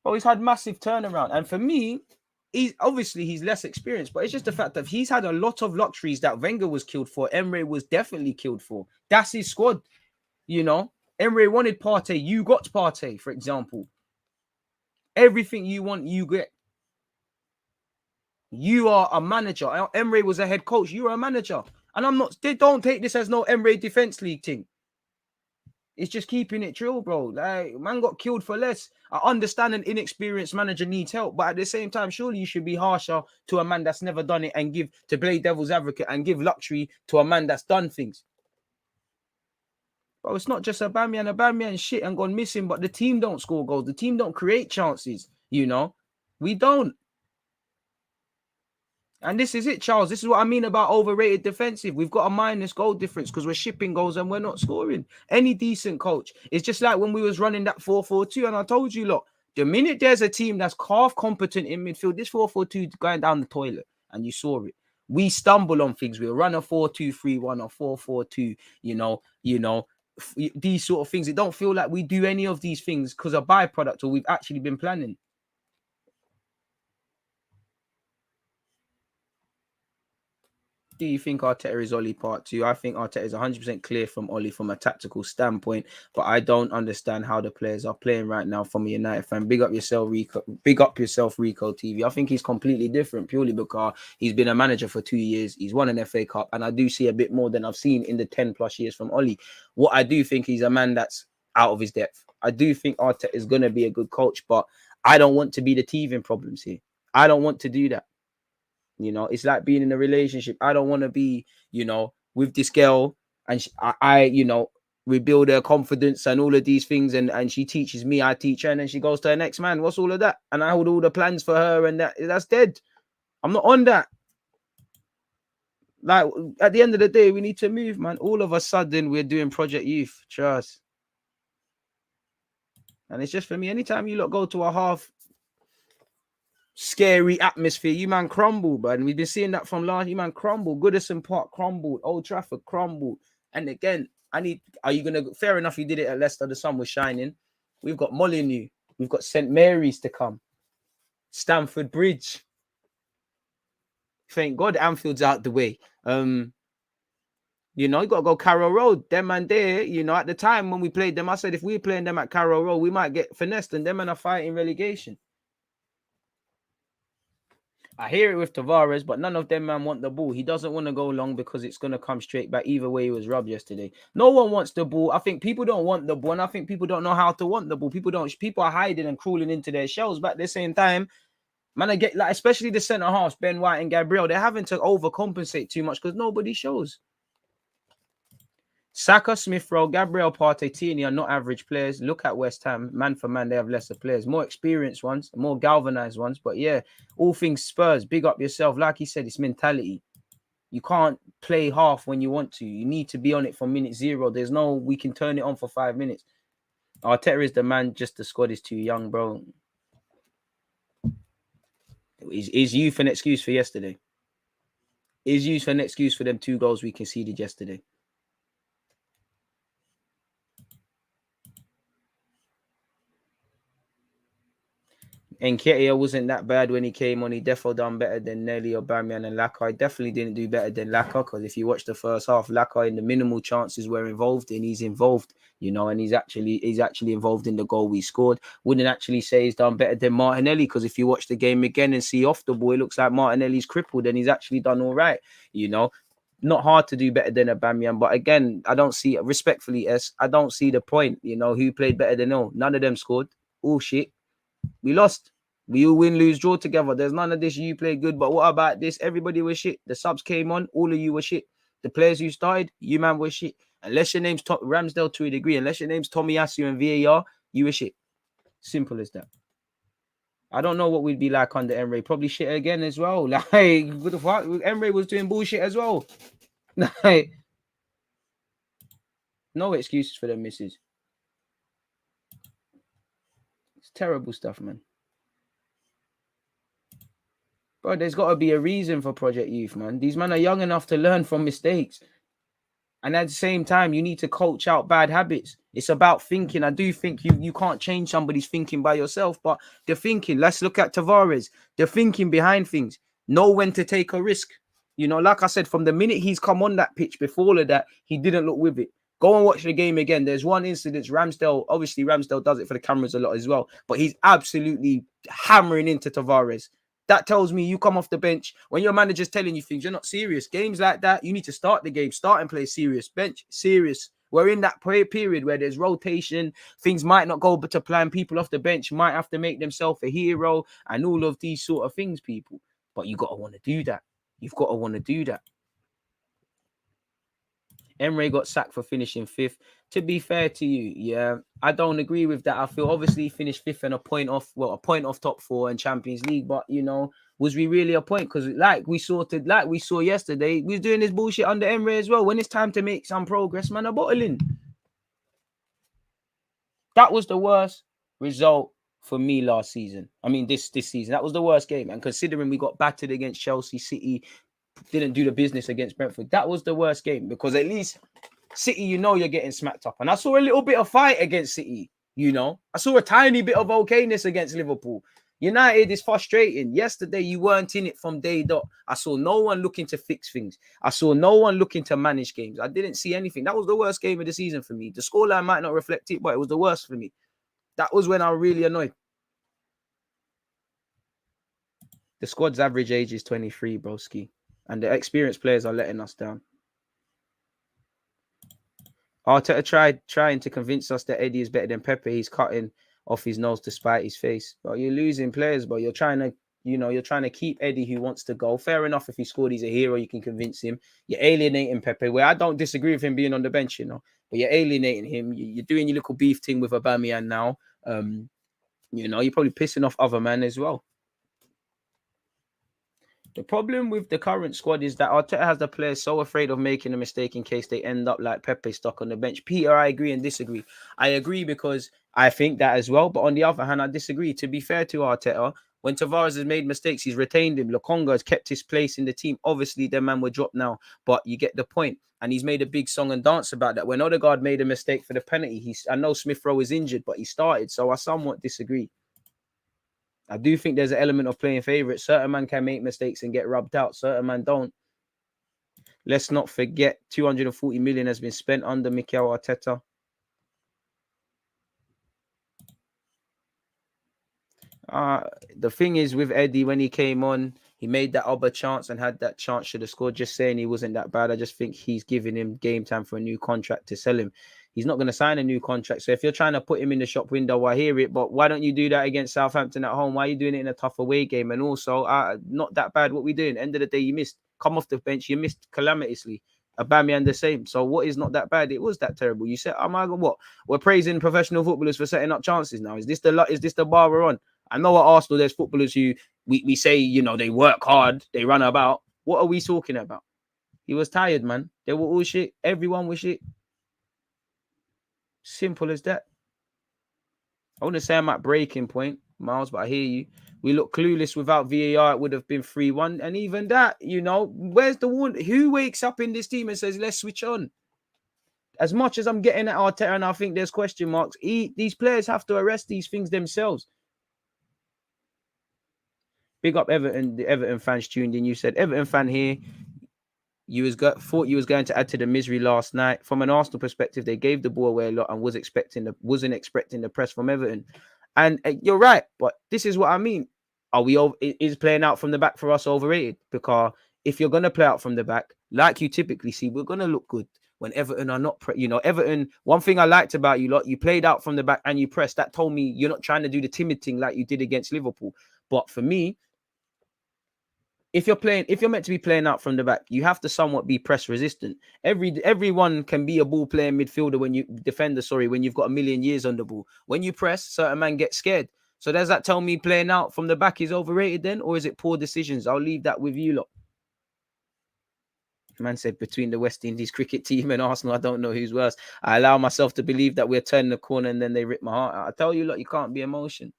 Oh, he's had massive turnaround. And for me, he's less experienced, but it's just the fact that he's had a lot of luxuries that Wenger was killed for. Emre was definitely killed for. That's his squad. You know, Emre wanted Partey. You got Partey, for example. Everything you want, you get. You are a manager. Emre was a head coach. You're a manager. And I'm not, don't take this as no Emre Defense League thing. It's just keeping it true, bro. Like, man got killed for less. I understand an inexperienced manager needs help, but at the same time, surely you should be harsher to a man that's never done it and to play devil's advocate and give luxury to a man that's done things. Bro, it's not just Aubameyang shit and gone missing, but the team don't score goals. The team don't create chances, you know? We don't. And this is it, Charles. This is what I mean about overrated defensive. We've got a minus goal difference because we're shipping goals and we're not scoring. Any decent coach. It's just like when we was running that 4-4-2, and I told you, look, the minute there's a team that's half competent in midfield, this 4-4-2 is going down the toilet, and you saw it. We stumble on things. We'll run a 4-2-3-1 or 4-4-2, you know, these sort of things. It don't feel like we do any of these things because a byproduct or we've actually been planning. Do you think Arteta is Oli part 2? I think Arteta is 100% clear from Oli from a tactical standpoint, but I don't understand how the players are playing right now from a United fan. Big up yourself, Rico. Big up yourself, Rico TV. I think he's completely different purely because he's been a manager for 2 years. He's won an FA Cup, and I do see a bit more than I've seen in the 10 plus years from Oli. What I do think he's a man that's out of his depth. I do think Arteta is going to be a good coach, but I don't want to be the teething problems here. I don't want to do that. You know, it's like being in a relationship. I don't want to be, you know, with this girl and you know, we build her confidence and all of these things. And she teaches me, I teach her, and then she goes to her next man. What's all of that? And I hold all the plans for her and that's dead. I'm not on that. Like, at the end of the day, we need to move, man. All of a sudden, we're doing Project Youth. Trust. And it's just for me, anytime you go to a half scary atmosphere, you man crumble, but we've been seeing that from last. You man crumble. Goodison Park crumbled. Old Trafford crumbled. And again, are you gonna? Fair enough, you did it at Leicester. The sun was shining. We've got Molineux. We've got St Mary's to come. Stamford Bridge. Thank God Anfield's out the way. You know, you got to go Carrow Road. Them man there, you know, at the time when we played them, I said if we're playing them at Carrow Road, we might get finessed, and them man are fighting relegation. I hear it with Tavares, but none of them man want the ball. He doesn't want to go long because it's going to come straight back. Either way, he was robbed yesterday. No one wants the ball. I think people don't want the ball, and I think people don't know how to want the ball. People are hiding and crawling into their shells, but at the same time, man, I get like, especially the centre halves, Ben White and Gabriel, they're having to overcompensate too much because nobody shows. Saka, Smith Rowe, Gabriel, Partey, Tierney are not average players. Look at West Ham. Man for man, they have lesser players. More experienced ones, more galvanized ones. But yeah, all things Spurs, big up yourself. Like he said, it's mentality. You can't play half when you want to. You need to be on it from minute 0. There's no, we can turn it on for 5 minutes. Arteta is the man, just the squad is too young, bro. Is youth an excuse for yesterday? Is youth an excuse for them 2 goals we conceded yesterday? Nketiah wasn't that bad when he came on. He definitely done better than Nelly, Aubameyang, and Laka. He definitely didn't do better than Laka, because if you watch the first half, Laka, in the minimal chances we're involved in, he's involved, you know, and he's actually involved in the goal we scored. Wouldn't actually say he's done better than Martinelli, because if you watch the game again and see off the ball, it looks like Martinelli's crippled and he's actually done all right, you know. Not hard to do better than Aubameyang, but again, I don't see, respectfully, I don't see the point, you know, who played better than all. None of them scored. All shit. We lost. We all win, lose, draw together. There's none of this. You play good, but what about this? Everybody was shit. The subs came on. All of you were shit. The players who started, you man were shit. Unless your name's Ramsdale to a degree, unless your name's Tomiyasu and VAR, you were shit. Simple as that. I don't know what we'd be like under Emre. Probably shit again as well. Like, what the fuck? Emre was doing bullshit as well. Like, no excuses for them misses. It's terrible stuff, man. Bro, there's got to be a reason for Project Youth, man. These men are young enough to learn from mistakes. And at the same time, you need to coach out bad habits. It's about thinking. I do think you can't change somebody's thinking by yourself, but the thinking, let's look at Tavares, the thinking behind things, know when to take a risk. You know, like I said, from the minute he's come on that pitch, before all of that, he didn't look with it. Go and watch the game again. There's one incident, obviously Ramsdale does it for the cameras a lot as well, but he's absolutely hammering into Tavares. That tells me you come off the bench when your manager's telling you things, you're not serious. Games like that, you need to start the game, start and play serious. Bench, serious. We're in that period where there's rotation. Things might not go to plan. People off the bench might have to make themselves a hero and all of these sort of things, people. But you got to want to do that. You've got to want to do that. Emre got sacked for finishing fifth. To be fair to you, yeah, I don't agree with that. I feel obviously he finished fifth and a point off top four in Champions League. But, you know, was we really a point? Because like we saw yesterday, we was doing this bullshit under Emre as well. When it's time to make some progress, man, a bottling. That was the worst result for me last season. I mean, this season. That was the worst game. And considering we got battered against Chelsea, City, didn't do the business against Brentford, that was the worst game, because at least City, you know, you're getting smacked up. And I saw a little bit of fight against City, you know. I saw a tiny bit of okayness against Liverpool. United is frustrating. Yesterday, you weren't in it from day dot. I saw no one looking to fix things. I saw no one looking to manage games. I didn't see anything. That was the worst game of the season for me. The scoreline might not reflect it, but it was the worst for me. That was when I was really annoyed. The squad's average age is 23, broski. And the experienced players are letting us down. ARTETA trying to convince us that Eddie is better than Pepe. He's cutting off his nose to spite his face. But you're losing players, but you're trying to keep Eddie, who wants to go. Fair enough, if he scored, he's a hero. You can convince him. You're alienating Pepe, where I don't disagree with him being on the bench, you know. But you're alienating him. You're doing your little beef thing with Aubameyang now. You know, you're probably pissing off other men as well. The problem with the current squad is that Arteta has the players so afraid of making a mistake in case they end up like Pepe, stuck on the bench. Peter, I agree and disagree. I agree because I think that as well. But on the other hand, I disagree. To be fair to Arteta, when Tavares has made mistakes, he's retained him. Lokonga has kept his place in the team. Obviously, their man will drop now, but you get the point. And he's made a big song and dance about that. When Odegaard made a mistake for the penalty, I know Smith Rowe is injured, but he started. So I somewhat disagree. I do think there's an element of playing favourite. Certain man can make mistakes and get rubbed out. Certain man don't. Let's not forget 240 million has been spent under Mikel Arteta. The thing is with Eddie, when he came on, he made that other chance and had that chance, should have scored. Just saying he wasn't that bad. I just think he's giving him game time for a new contract to sell him. He's not going to sign a new contract. So if you're trying to put him in the shop window, I hear it. But why don't you do that against Southampton at home? Why are you doing it in a tough away game? And also, not that bad what we doing. End of the day, you missed. Come off the bench, you missed calamitously. Aubameyang the same. So what is not that bad? It was that terrible. You said, oh my God, what? We're praising professional footballers for setting up chances now. Is this the bar we're on? I know at Arsenal there's footballers who we say, you know, they work hard, they run about. What are we talking about? He was tired, man. They were all shit. Everyone was shit. Simple as that. I wouldn't say I'm at breaking point, Miles, but I hear you. We look clueless without VAR. It would have been 3-1. And even that, you know, where's the one? Who wakes up in this team and says, let's switch on? As much as I'm getting at Arteta and I think there's question marks, these players have to arrest these things themselves. Big up Everton, the Everton fans tuned in. You said, Everton fan here, thought you was going to add to the misery last night. From an Arsenal perspective, they gave the ball away a lot and wasn't expecting the press from Everton. And you're right, but this is what I mean. Are we over? Is playing out from the back for us overrated? Because if you're gonna play out from the back, like you typically see, we're gonna look good when Everton are not. Everton. One thing I liked about you lot, you played out from the back and you pressed. That told me you're not trying to do the timid thing like you did against Liverpool. But for me, if you're meant to be playing out from the back, you have to somewhat be press resistant. Everyone can be a ball playing midfielder when you've got a million years on the ball. When you press, certain man get scared. So does that tell me playing out from the back is overrated then, or is it poor decisions? I'll leave that with you lot. Man said between the West Indies cricket team and Arsenal, I don't know who's worse. I allow myself to believe that we're turning the corner and then they rip my heart out. I tell you, lot, you can't be emotional.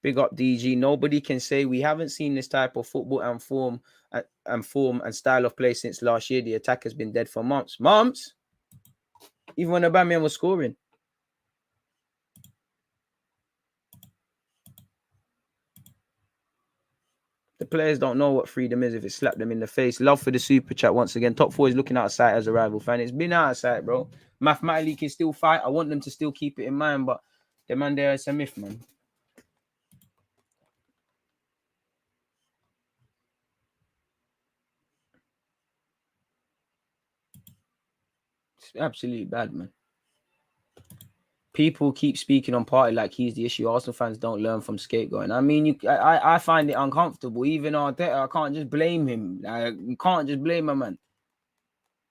Big up DG. Nobody can say we haven't seen this type of football and form and style of play since last year. The attack has been dead for months. Even when Aubameyang was scoring. The players don't know what freedom is if it slapped them in the face. Love for the super chat once again. Top 4 is looking out of sight as a rival fan. It's been out of sight, bro. Mathematically can still fight. I want them to still keep it in mind, but the man there is a myth, man. It's absolutely bad, man. People keep speaking on Partey like he's the issue. Arsenal fans don't learn from scapegoating. I mean, I find it uncomfortable. Even Arteta, I can't just blame him. You can't just blame him, man.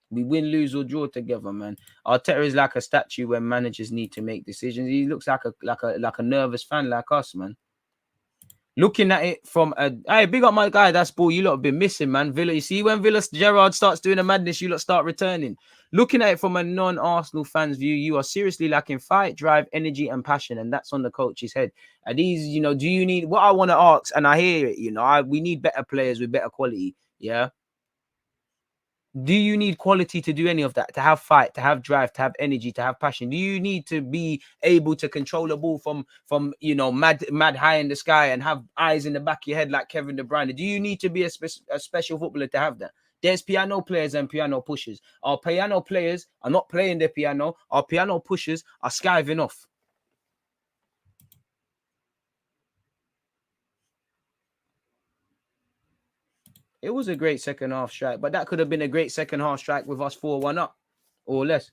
We win, lose, or draw together, man. Arteta is like a statue when managers need to make decisions. He looks like a nervous fan like us, man. Looking at it from hey, big up my guy. That's ball. You lot have been missing, man. Villa. You see when Gerrard starts doing a madness, you lot start returning. Looking at it from a non-Arsenal fan's view, you are seriously lacking fight, drive, energy, and passion, and that's on the coach's head. And these, do you need what I want to ask? And I hear it. We need better players with better quality. Yeah. Do you need quality to do any of that? To have fight, to have drive, to have energy, to have passion? Do you need to be able to control the ball from mad high in the sky and have eyes in the back of your head like Kevin De Bruyne? Do you need to be a special footballer to have that? There's piano players and piano pushers. Our piano players are not playing the piano. Our piano pushers are skiving off. It was a great second half strike, but that could have been a great second half strike with us 4-1 up or less.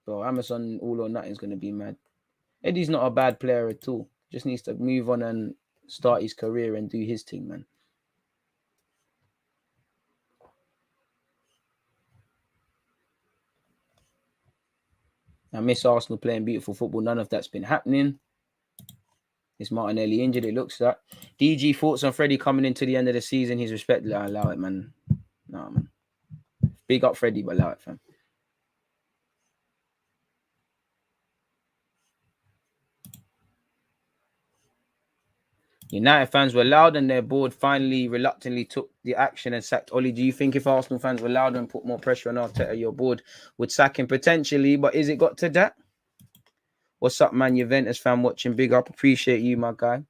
Bro, Amazon all or nothing is going to be mad. Eddie's not a bad player at all. Just needs to move on and start his career and do his thing, man. I miss Arsenal playing beautiful football. None of that's been happening. Is Martinelli injured? It looks like. DG thoughts on Freddie coming into the end of the season. He's respected. I allow it, man. No, man. Big up Freddie, but allow it, fam. United fans were loud and their board finally reluctantly took the action and sacked Oli. Do you think if Arsenal fans were loud and put more pressure on Arteta, your board would sack him potentially? But is it got to that? What's up, man? Juventus fan watching. Big up. Appreciate you, my guy.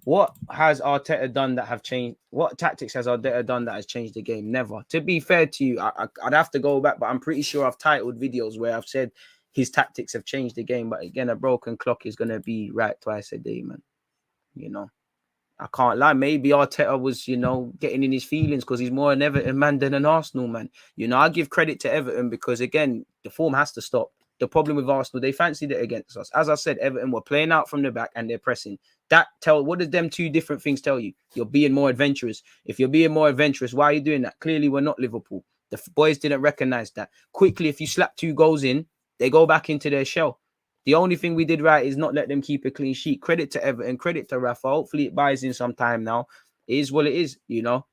What has Arteta done that have changed? What tactics has Arteta done that has changed the game? Never. To be fair to you, I'd have to go back, but I'm pretty sure I've titled videos where I've said his tactics have changed the game. But again, a broken clock is going to be right twice a day, man. I can't lie. Maybe Arteta was, getting in his feelings because he's more an Everton man than an Arsenal man. I give credit to Everton because, again, the form has to stop. The problem with Arsenal, they fancied it against us. As I said, Everton were playing out from the back and they're pressing. What does them two different things tell you? You're being more adventurous. If you're being more adventurous, why are you doing that? Clearly, we're not Liverpool. The boys didn't recognize that. Quickly, if you slap 2 goals in, they go back into their shell. The only thing we did right is not let them keep a clean sheet. Credit to Everton, credit to Rafa. Hopefully it buys in some time now. It is what it is, How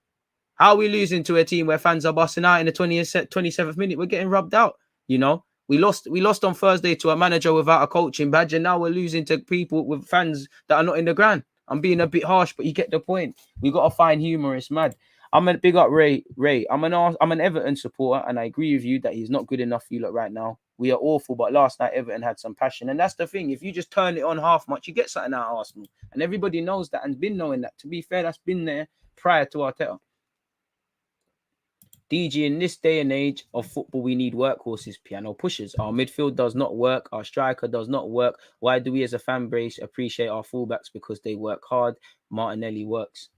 are we losing to a team where fans are busting out in the 27th minute? We're getting rubbed out, We lost on Thursday to a manager without a coaching badge, and now we're losing to people with fans that are not in the ground. I'm being a bit harsh, but you get the point. We got to find humour. It's mad. I'm a big up Ray. I'm an Everton supporter, and I agree with you that he's not good enough for you lot right now. we are awful, but last night Everton had some passion. And that's the thing. If you just turn it on half much, you get something out of Arsenal. And everybody knows that and been knowing that. To be fair, that's been there prior to Arteta. DG, in this day and age of football, we need workhorses, piano pushers. Our midfield does not work. Our striker does not work. Why do we as a fan base appreciate our fullbacks? Because they work hard. Martinelli works.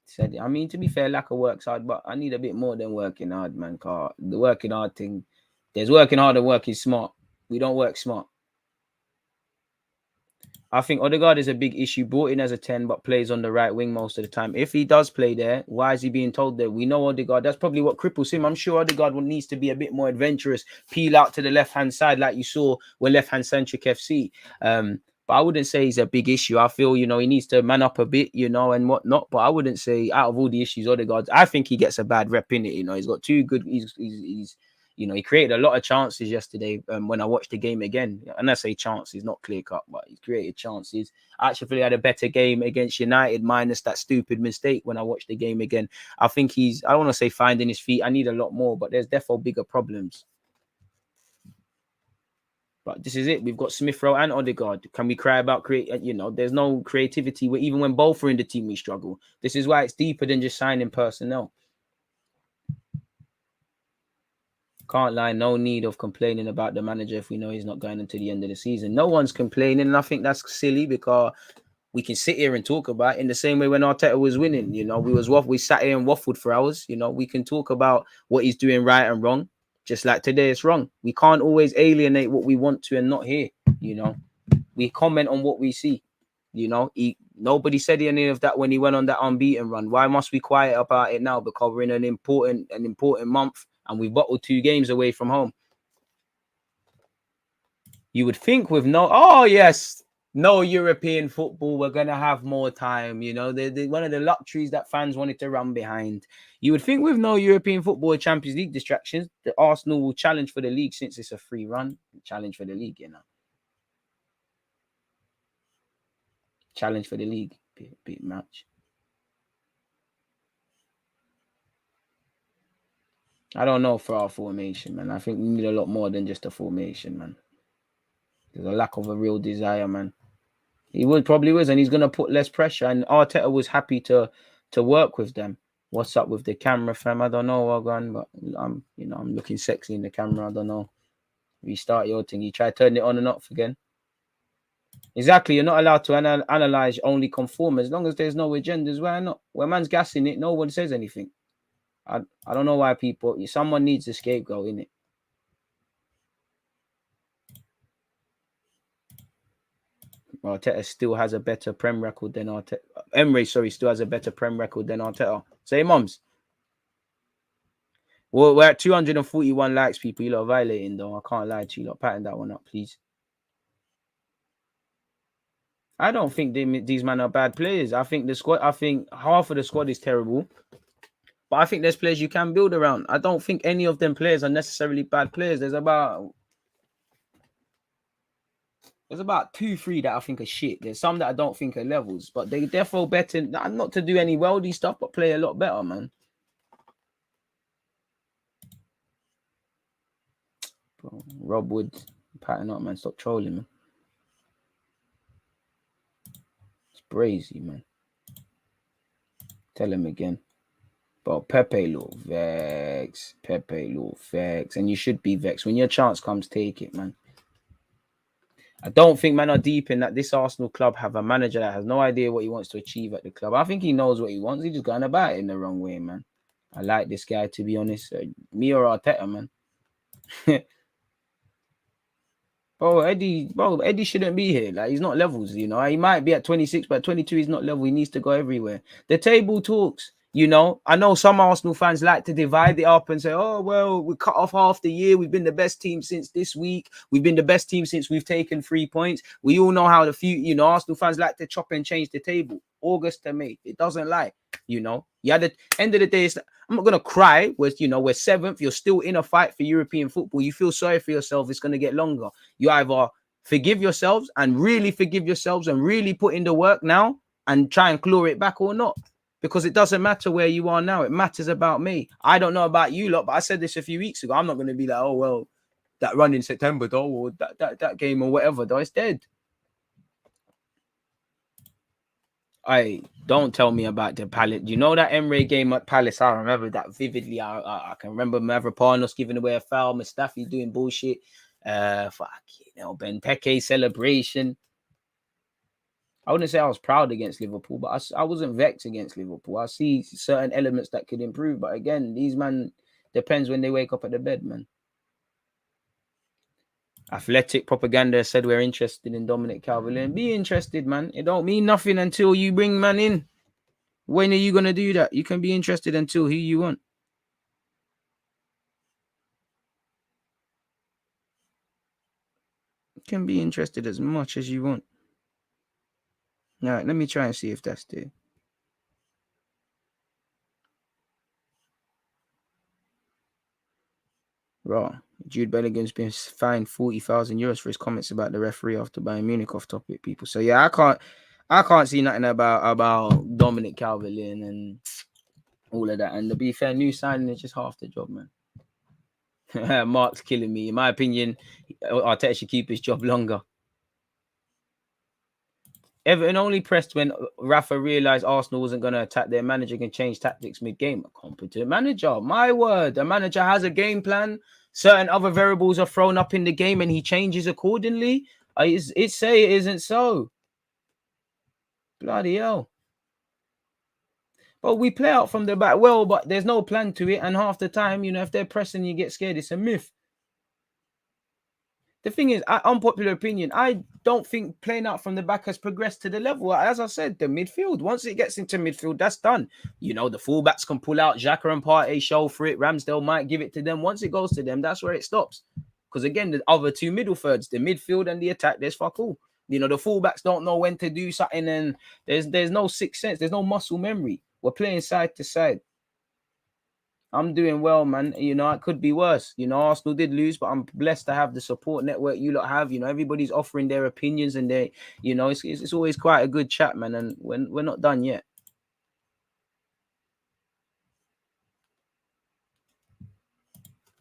Said, I mean, to be fair, Laka works hard, but I need a bit more than working hard, man. The working hard thing, there's working hard and working smart. We don't work smart. I think Odegaard is a big issue. Brought in as a 10, but plays on the right wing most of the time. If he does play there, why is he being told that? We know Odegaard. That's probably what cripples him. I'm sure Odegaard needs to be a bit more adventurous. Peel out to the left-hand side like you saw with left-hand centric FC. But I wouldn't say he's a big issue. I feel, he needs to man up a bit, and whatnot. But I wouldn't say out of all the issues, Odegaard, I think he gets a bad rep in it. He's got too good. He's he created a lot of chances yesterday when I watched the game again. And I say chances, not clear cut, but he created chances. I actually feel he had a better game against United, minus that stupid mistake when I watched the game again. I think I don't want to say finding his feet. I need a lot more, but there's definitely bigger problems. But this is it. We've got Smith Rowe and Odegaard. Can we cry about there's no creativity. Even when both are in the team, we struggle. This is why it's deeper than just signing personnel. Can't lie, no need of complaining about the manager if we know he's not going until the end of the season. No one's complaining, and I think that's silly because we can sit here and talk about it in the same way when Arteta was winning. We sat here and waffled for hours. We can talk about what he's doing right and wrong. Just like today, it's wrong. We can't always alienate what we want to and not hear. We comment on what we see. Nobody said any of that when he went on that unbeaten run. Why must we quiet about it now? Because we're in an important month and we've bottled 2 games away from home. You would think with no European football, we're going to have more time. One of the luxuries that fans wanted to run behind. You would think with no European football or Champions League distractions, the Arsenal will challenge for the league since it's a free run. Challenge for the league, Challenge for the league. Big match. I don't know for our formation, man. I think we need a lot more than just a formation, man. There's a lack of a real desire, man. He probably was, and he's going to put less pressure. And Arteta was happy to work with them. What's up with the camera, fam? I don't know, Wagan, but I'm looking sexy in the camera. I don't know. Restart your thing. You try to turn it on and off again. Exactly. You're not allowed to analyze, only conform. As long as there's no agendas, why not? When man's gassing it, no one says anything. I don't know why someone needs a scapegoat, innit? Arteta still has a better Prem record than Arteta. Emre, still has a better Prem record than Arteta. Say, mums. Well, we're at 241 likes, people. You lot are violating, though. I can't lie to you lot. Pattern that one up, please. I don't think these men are bad players. I think half of the squad is terrible. But I think there's players you can build around. I don't think any of them players are necessarily bad players. There's about 2-3 that I think are shit. There's some that I don't think are levels, but they therefore better not to do any worldy stuff, but play a lot better, man. Bro, Rob Wood, pattern up, man. Stop trolling, man. It's brazy, man. Tell him again. But Pepe look vexed. And you should be vexed. When your chance comes, take it, man. I don't think man are deep in that this Arsenal club have a manager that has no idea what he wants to achieve at the club. I think he knows what he wants. He's just going about it in the wrong way, man. I like this guy, to be honest. Me or Arteta, man. Eddie shouldn't be here. Like, he's not levels, He might be at 26, but 22 he's not level. He needs to go everywhere. The table talks. I know some Arsenal fans like to divide it up and say, oh, well, we cut off half the year. We've been the best team since this week. We've been the best team since we've taken 3 points. We all know how Arsenal fans like to chop and change the table. August to May. It doesn't lie. At the end of the day, I'm not going to cry. We're 7th. You're still in a fight for European football. You feel sorry for yourself. It's going to get longer. You either forgive yourselves and really put in the work now and try and claw it back or not. Because it doesn't matter where you are now. It matters about me. I don't know about you lot, but I said this a few weeks ago. I'm not going to be like, oh, well, that run in September, though, or that game or whatever, though, it's dead. Don't tell me about the Palace. You know that Emre game at Palace? I remember that vividly. I can remember Mavropanos giving away a foul, Mustafi doing bullshit. Ben Peke celebration. I wouldn't say I was proud against Liverpool, but I wasn't vexed against Liverpool. I see certain elements that could improve, but again, these man depends when they wake up at the bed, man. Athletic propaganda said we're interested in Dominic Calvert-Lewin. Be interested, man. It don't mean nothing until you bring man in. When are you gonna do that? You can be interested until who you want. You can be interested as much as you want. All right, let me try and see if that's there. Raw. Jude Bellingham's been fined €40,000 for his comments about the referee after Bayern Munich off topic, people. So yeah, I can't see nothing about Dominic Calvert-Lewin and all of that. And to be fair, new signing is just half the job, man. Mark's killing me. In my opinion, Arteta should keep his job longer. Everton only pressed when Rafa realised Arsenal wasn't going to attack their manager and change tactics mid-game. A competent manager. My word. The manager has a game plan. Certain other variables are thrown up in the game and he changes accordingly. It's say it isn't so. Bloody hell. But we play out from the back well, but there's no plan to it. And half the time, if they're pressing, you get scared. It's a myth. The thing is, unpopular opinion, I don't think playing out from the back has progressed to the level. As I said, the midfield, once it gets into midfield, that's done. The fullbacks can pull out. Xhaka and Partey show for it. Ramsdale might give it to them. Once it goes to them, that's where it stops. Because again, the other two middle thirds, the midfield and the attack, there's fuck all. The fullbacks don't know when to do something, and there's no sixth sense. There's no muscle memory. We're playing side to side. I'm doing well, man. It could be worse. Arsenal did lose, but I'm blessed to have the support network you lot have. Everybody's offering their opinions, and they, it's always quite a good chat, man. And we're not done yet.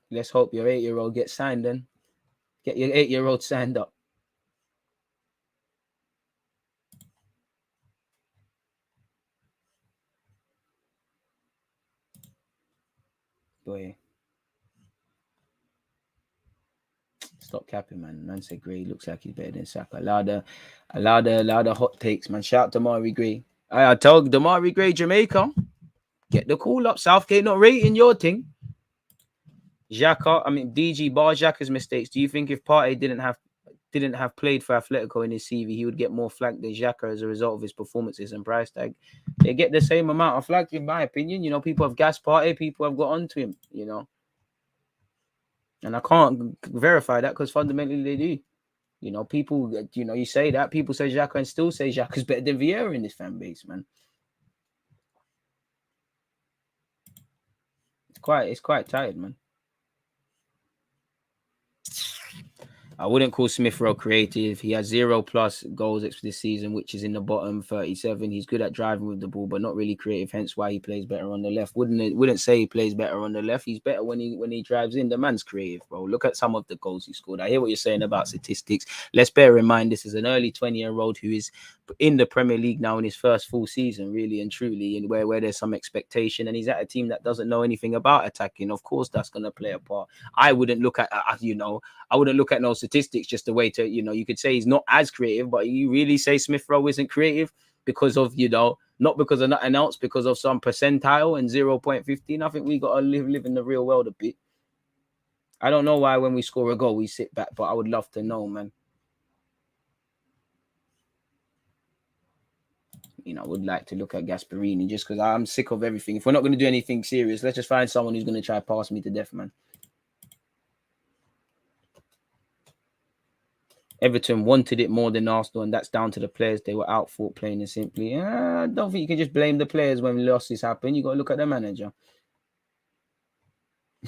Let's hope your 8-year-old gets signed then. Get your 8-year-old signed up. Boy. Stop capping, man. Man said Gray looks like he's better than Saka. Allow the hot takes, man. Shout out to Damari Gray. I told Damari Gray, Jamaica, get the call up. Southgate not rating your thing. DG bar Xhaka's mistakes. Do you think if Partey didn't have played for Atletico in his CV, he would get more flack than Xhaka as a result of his performances and price tag? They get the same amount of flack, in my opinion. People have gassed Partey, people have got onto him, And I can't verify that because fundamentally they do. People, you say that. People say Xhaka and still say Xhaka's better than Vieira in this fan base, man. It's quite tired, man. I wouldn't call Smith Rowe creative. He has 0+ goals this season, which is in the bottom 37. He's good at driving with the ball, but not really creative. Hence why he plays better on the left. Wouldn't say he plays better on the left. He's better when he drives in. The man's creative, bro. Look at some of the goals he scored. I hear what you're saying about statistics. Let's bear in mind this is an early 20-year-old who is in the Premier League now in his first full season, really and truly, and where there's some expectation, and he's at a team that doesn't know anything about attacking. Of course, that's going to play a part. I wouldn't look at no statistics just a way to, you could say he's not as creative, but you really say Smith Rowe isn't creative because of, not because of nothing else, because of some percentile and 0.15. I think we got to live in the real world a bit. I don't know why when we score a goal, we sit back, but I would love to know, man. I would like to look at Gasperini just because I'm sick of everything. If we're not going to do anything serious, let's just find someone who's going to try to pass me to death, man. Everton wanted it more than Arsenal, and that's down to the players. They were outfought, plain and simply. I don't think you can just blame the players when losses happen. You got to look at the manager.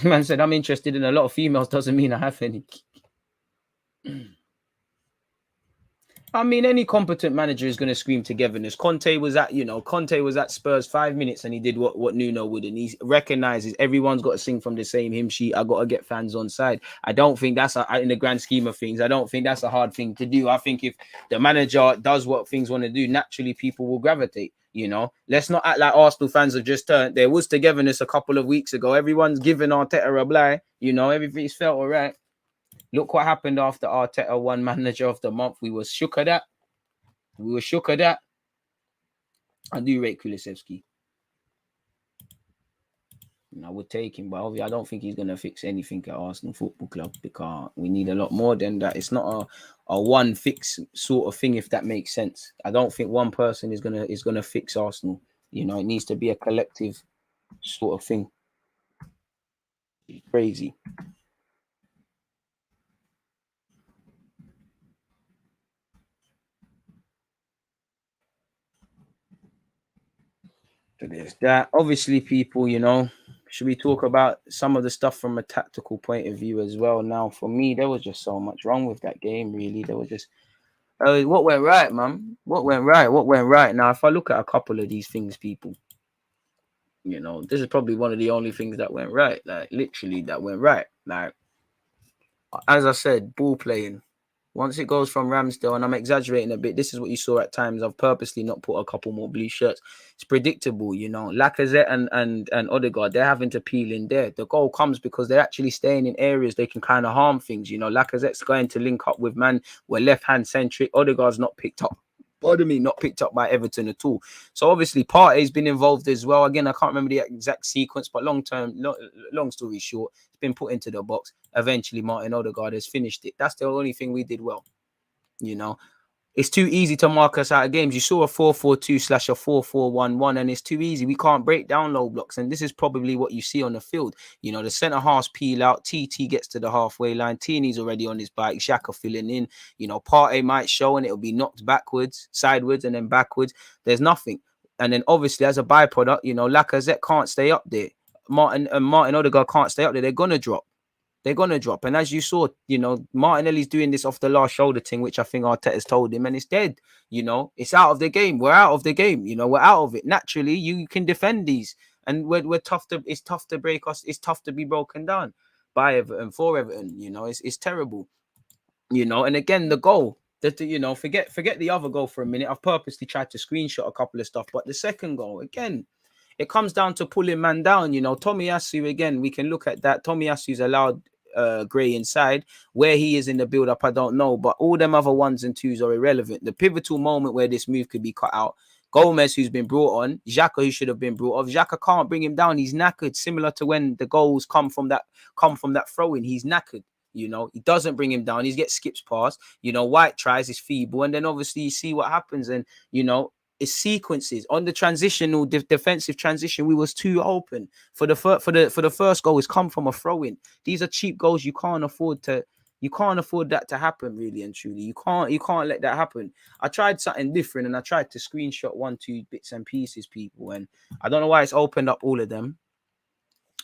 Man said, I'm interested in a lot of females. Doesn't mean I have any. I mean, any competent manager is going to scream togetherness. Conte was at Spurs 5 minutes and he did what Nuno would, and he recognizes everyone's got to sing from the same hymn sheet. I got to get fans on side. I don't think that's in the grand scheme of things. I don't think that's a hard thing to do. I think if the manager does what things want to do, naturally people will gravitate. Let's not act like Arsenal fans have just turned. There was togetherness a couple of weeks ago. Everyone's giving Arteta a blight. Everything's felt all right. Look what happened after Arteta won Manager of the Month. We were shook at that. I do rate Kulusevski. I would take him, but obviously I don't think he's going to fix anything at Arsenal Football Club because we need a lot more than that. It's not a one fix sort of thing, if that makes sense. I don't think one person is gonna fix Arsenal. It needs to be a collective sort of thing. Crazy. So there's that. Obviously, people, should we talk about some of the stuff from a tactical point of view as well? Now, for me, there was just so much wrong with that game, really. There was just, what went right, man? What went right? Now, if I look at a couple of these things, people, this is probably one of the only things that went right. Like, literally, that went right. Like, as I said, ball playing. Once it goes from Ramsdale, and I'm exaggerating a bit, this is what you saw at times. I've purposely not put a couple more blue shirts. It's predictable, Lacazette and Odegaard, they're having to peel in there. The goal comes because they're actually staying in areas they can kind of harm things. Lacazette's going to link up with man. We're left-hand centric. Odegaard's not picked up. Not picked up by Everton at all. So obviously Partey's been involved as well. Again, I can't remember the exact sequence, but long story short, it's been put into the box. Eventually Martin Odegaard has finished it. That's the only thing we did well. It's too easy to mark us out of games. You saw a 4-4-2 / a 4-4-1-1, and it's too easy. We can't break down low blocks, and this is probably what you see on the field. The centre halves peel out. TT gets to the halfway line. Tierney's already on his bike. Xhaka filling in. Partey might show, and it'll be knocked backwards, sideways, and then backwards. There's nothing. And then obviously, as a byproduct, Lacazette can't stay up there. Martin Odegaard can't stay up there. They're gonna drop. And as you saw, Martinelli's doing this off the last shoulder thing, which I think Arteta's told him, and it's dead. It's out of the game. We're out of the game. We're out of it. Naturally, you can defend these, and we're tough to. It's tough to break us. It's tough to be broken down by Everton for Everton. It's terrible. And again, the goal. That forget the other goal for a minute. I've purposely tried to screenshot a couple of stuff, but the second goal again. It comes down to pulling man down. Tomiyasu again. We can look at that. Tomiyasu's allowed Gray inside. Where he is in the build-up, I don't know. But all them other ones and twos are irrelevant. The pivotal moment where this move could be cut out. Gomez, who's been brought on. Xhaka, who should have been brought off. Xhaka can't bring him down. He's knackered. Similar to when the goals come from that throw-in. He's knackered. He doesn't bring him down. He gets skips past. White tries, is feeble. And then obviously you see what happens. And, it's sequences on the transitional defensive transition. We was too open for the first goal. It's come from a throw-in. These are cheap goals. You can't afford that to happen, really and truly. You can't let that happen. I tried something different, and I tried to screenshot 1-2 bits and pieces, people, and I don't know why it's opened up all of them.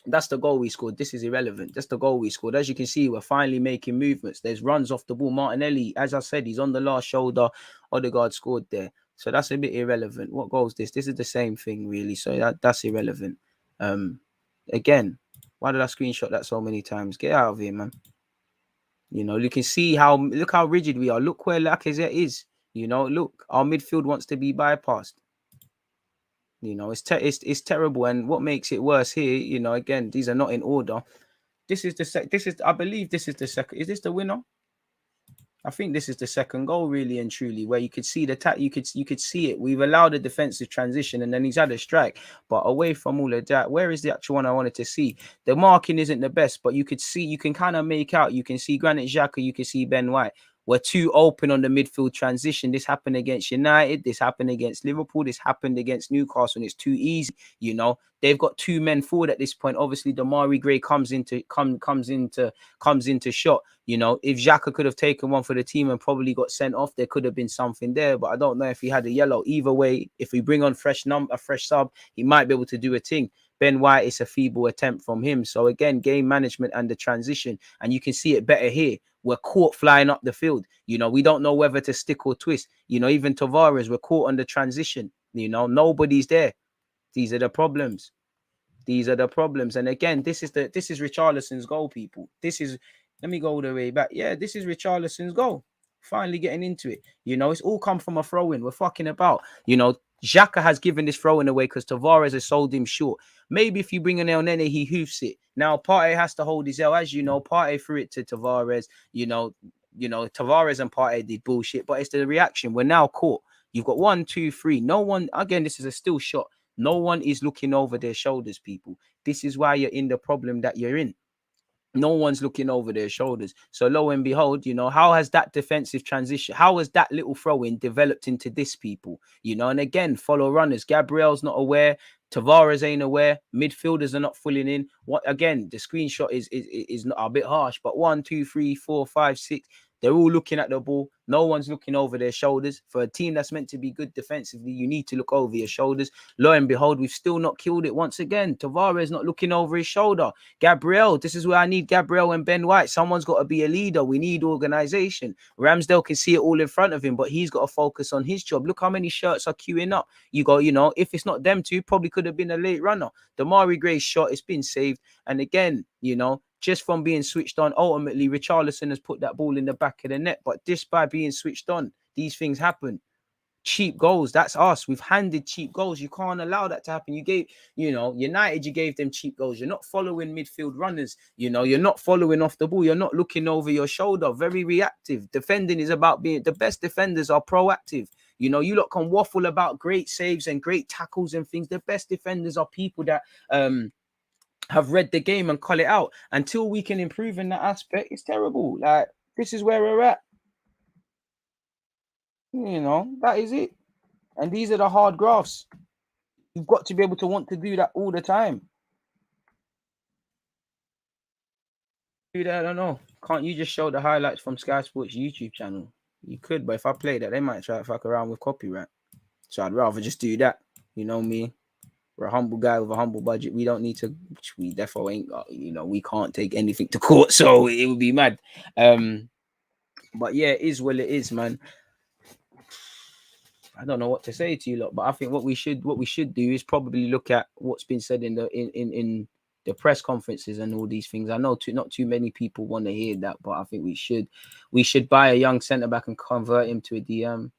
That's the goal we scored. This is irrelevant. That's the goal we scored. As you can see, we're finally making movements. There's runs off the ball. Martinelli, as I said, he's on the last shoulder. Odegaard scored there. So that's a bit irrelevant. What goal is this? This is the same thing, really. So that's irrelevant. Again, why did I screenshot that so many times? Get out of here, man. You can see look how rigid we are. Look where Lacazette is. Look, our midfield wants to be bypassed. It's terrible. And what makes it worse here, again, these are not in order. I believe this is the second. Is this the winner? I think this is the second goal, really and truly, where you could see you could see it. We've allowed a defensive transition, and then he's had a strike. But away from all of that, where is the actual one I wanted to see? The marking isn't the best, but you can kind of make out. You can see Granit Xhaka, you can see Ben White. We're too open on the midfield transition. This happened against United. This happened against Liverpool. This happened against Newcastle. And it's too easy. They've got two men forward at this point. Obviously, Damari Gray comes into shot. If Xhaka could have taken one for the team and probably got sent off, there could have been something there. But I don't know if he had a yellow. Either way, if we bring on a fresh sub, he might be able to do a thing. Ben White, it's a feeble attempt from him. So again, game management and the transition, and you can see it better here. We're caught flying up the field. You know, we don't know whether to stick or twist. You know, even Tavares, we're caught on the transition. You know, nobody's there. These are the problems. These are the problems. And again, this is Richarlison's goal, people. Let me go all the way back. Yeah, this is Richarlison's goal. Finally getting into it. You know, it's all come from a throw-in. We're fucking about. You know, Xhaka has given this throw-in away because Tavares has sold him short. Maybe if you bring an El Nene, he hoofs it. Now, Partey has to hold his L. As you know, Partey threw it to Tavares. You know, Tavares and Partey did bullshit, but it's the reaction. We're now caught. You've got 1, 2, 3. No one, again, this is a still shot. No one is looking over their shoulders, people. This is why you're in the problem that you're in. No one's looking over their shoulders. So lo and behold, you know, how has that defensive transition, how has that little throw-in developed into this, people? You know, and again, follow runners. Gabriel's not aware. Tavares ain't aware. Midfielders are not filling in. What again? The screenshot is not a bit harsh, but 1, 2, 3, 4, 5, 6. They're all looking at the ball. No one's looking over their shoulders. For a team that's meant to be good defensively, you need to look over your shoulders. Lo and behold, we've still not killed it once again. Tavares not looking over his shoulder. Gabriel, this is where I need Gabriel and Ben White. Someone's got to be a leader. We need organization. Ramsdale can see it all in front of him, but he's got to focus on his job. Look how many shirts are queuing up. You go, you know, if it's not them two, probably could have been a late runner. Damari Gray's shot, it's been saved. And again, you know, just from being switched on, ultimately, Richarlison has put that ball in the back of the net. But just by being switched on, these things happen. Cheap goals, that's us. We've handed cheap goals. You can't allow that to happen. You gave, you know, United, you gave them cheap goals. You're not following midfield runners. You know, you're not following off the ball. You're not looking over your shoulder. Very reactive. Defending is about being, the best defenders are proactive. You know, you lot can waffle about great saves and great tackles and things. The best defenders are people that have read the game and call it out. Until we can improve in that aspect, it's terrible. Like, this is where we're at. You know, that is it. And these are the hard graphs. You've got to be able to want to do that all the time. Do that, I don't know. Can't you just show the highlights from Sky Sports YouTube channel? You could, but if I play that, they might try to fuck around with copyright. So I'd rather just do that. You know me. We're a humble guy with a humble budget. We don't need to, we definitely ain't got, you know, we can't take anything to court, so it would be mad. But yeah, it is what it is, man. I don't know what to say to you lot, but I think what we should do is probably look at what's been said in the press conferences and all these things. I know not too many people want to hear that, but I think we should buy a young centre back and convert him to a DM.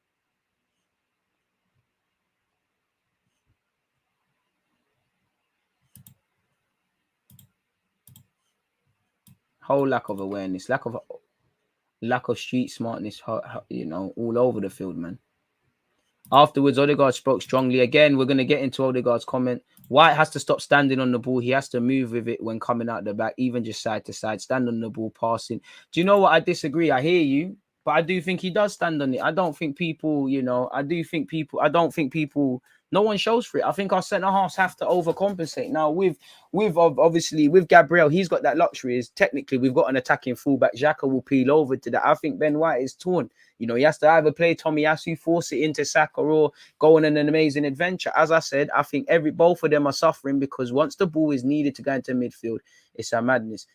Whole lack of awareness, lack of street smartness, you know, all over the field, man. Afterwards, Odegaard spoke strongly. Again, we're going to get into Odegaard's comment. White has to stop standing on the ball. He has to move with it when coming out the back, even just side to side, stand on the ball, passing. Do you know what? I disagree. I hear you, but I do think he does stand on it. I don't think people, you know, no one shows for it. I think our centre halves have to overcompensate. Now, with obviously with Gabriel, he's got that luxury. Is technically we've got an attacking fullback. Xhaka will peel over to that. I think Ben White is torn. You know, he has to either play Tomiyasu, force it into Saka, or go on an amazing adventure. As I said, I think both of them are suffering because once the ball is needed to go into midfield, it's a madness.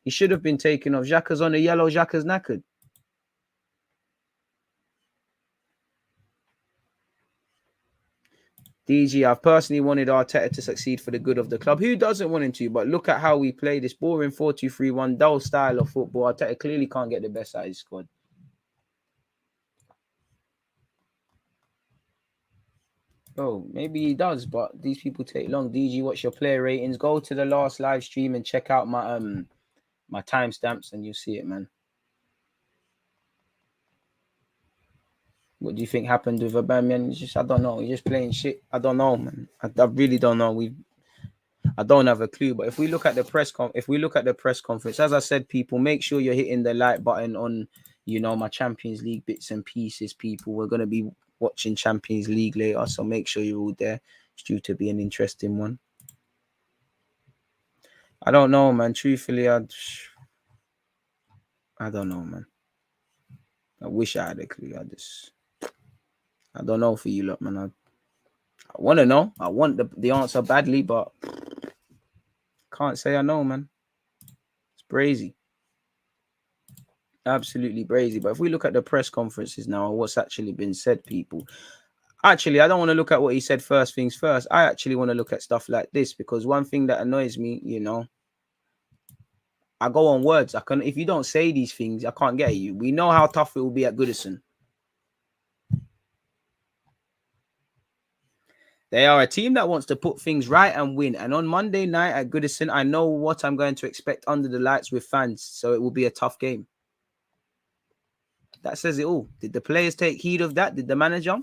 He should have been taken off. Xhaka's on the yellow. Xhaka's knackered. DG, I've personally wanted Arteta to succeed for the good of the club. Who doesn't want him to? But look at how we play this boring 4-2-3-1 dull style of football. Arteta clearly can't get the best out of his squad. Oh, maybe he does, but these people take long. DG, what's your player ratings? Go to the last live stream and check out my my timestamps, and you'll see it, man. What do you think happened with Aubameyang? I don't know. He's just playing shit. I don't know, man. I really don't know. I don't have a clue. But if we look at the press conference, as I said, people, make sure you're hitting the like button on, you know, my Champions League bits and pieces. People, we're gonna be watching Champions League later, so make sure you're all there. It's due to be an interesting one. I don't know, man. Truthfully, I don't know, man. I wish I had a clue. I don't know for you lot, man. I want to know. I want the answer badly, but can't say I know, man. It's brazy. Absolutely brazy. But if we look at the press conferences now and what's actually been said, people, actually, I don't want to look at what he said first things first. I actually want to look at stuff like this, because one thing that annoys me, you know, I go on words. If you don't say these things, I can't get at you. We know how tough it will be at Goodison. They are a team that wants to put things right and win. And on Monday night at Goodison, I know what I'm going to expect under the lights with fans. So it will be a tough game. That says it all. Did the players take heed of that? Did the manager?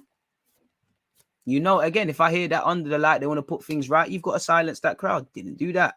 You know, again, if I hear that under the light, they want to put things right, you've got to silence that crowd. Didn't do that.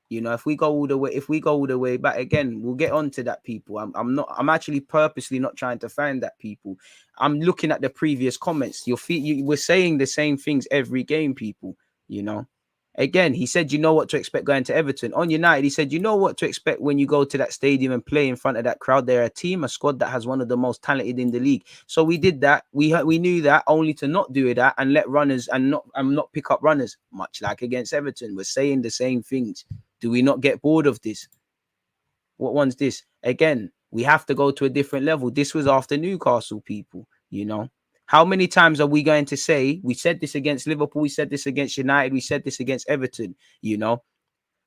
You know, if we go all the way back again, we'll get on to that, people. I'm actually purposely not trying to find that, people. I'm looking at the previous comments. We're saying the same things every game, people, you know. Again, he said, you know what to expect going to Everton. On United, he said, you know what to expect when you go to that stadium and play in front of that crowd. They're a squad that has one of the most talented in the league. So we did that. We knew that, only to not do that and let runners and not pick up runners, much like against Everton. We're saying the same things. Do we not get bored of this? What one's this? Again, we have to go to a different level. This was after Newcastle, people, you know. How many times are we going to say, we said this against Liverpool, we said this against United, we said this against Everton, you know?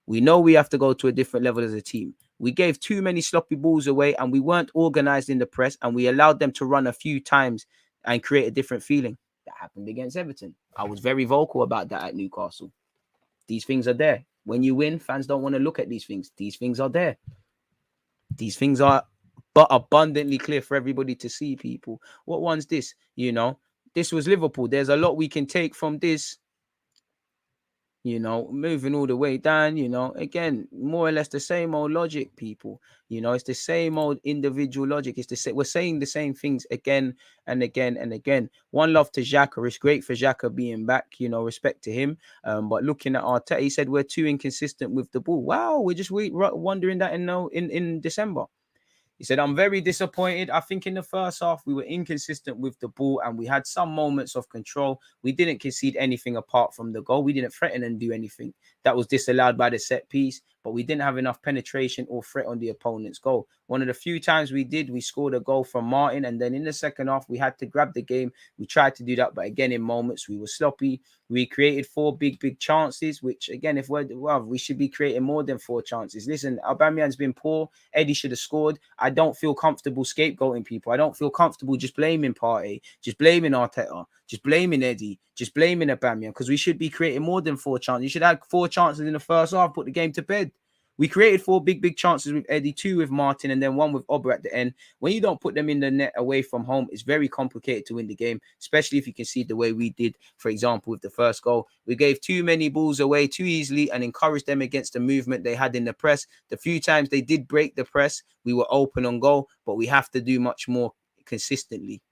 We know we have to go to a different level as a team. We gave too many sloppy balls away and we weren't organized in the press, and we allowed them to run a few times and create a different feeling. That happened against Everton. I was very vocal about that at Newcastle. These things are there. When you win, fans don't want to look at these things. These things are there. These things are but abundantly clear for everybody to see, people. What one's this? You know, this was Liverpool. There's a lot we can take from this. You know, moving all the way down, you know, again, more or less the same old logic, people. You know, it's the same old individual logic. It's the same. We're saying the same things again and again and again. One love to Xhaka. It's great for Xhaka being back, you know, respect to him. But looking at Arteta, he said we're too inconsistent with the ball. Wow, we're just wondering that in December. He said, I'm very disappointed. I think in the first half, we were inconsistent with the ball and we had some moments of control. We didn't concede anything apart from the goal. We didn't threaten and do anything. That was disallowed by the set piece, but we didn't have enough penetration or threat on the opponent's goal. One of the few times we did, we scored a goal from Martin. And then in the second half, we had to grab the game. We tried to do that, but again, in moments, we were sloppy. We created 4 big chances, which again, we should be creating more than 4 chances. Listen, Aubameyang's been poor. Eddie should have scored. I don't feel comfortable scapegoating people. I don't feel comfortable just blaming Partey, just blaming Arteta, just blaming Eddie, just blaming Aubameyang, because we should be creating more than 4 chances. You should have 4 chances in the first half, put the game to bed. We created 4 big chances with Eddie, 2 with Martin, and then 1 with AUBA at the end. When you don't put them in the net away from home, it's very complicated to win the game, especially if you can see the way we did, for example, with the first goal. We gave too many balls away too easily and encouraged them against the movement they had in the press. The few times they did break the press, we were open on goal, but we have to do much more consistently.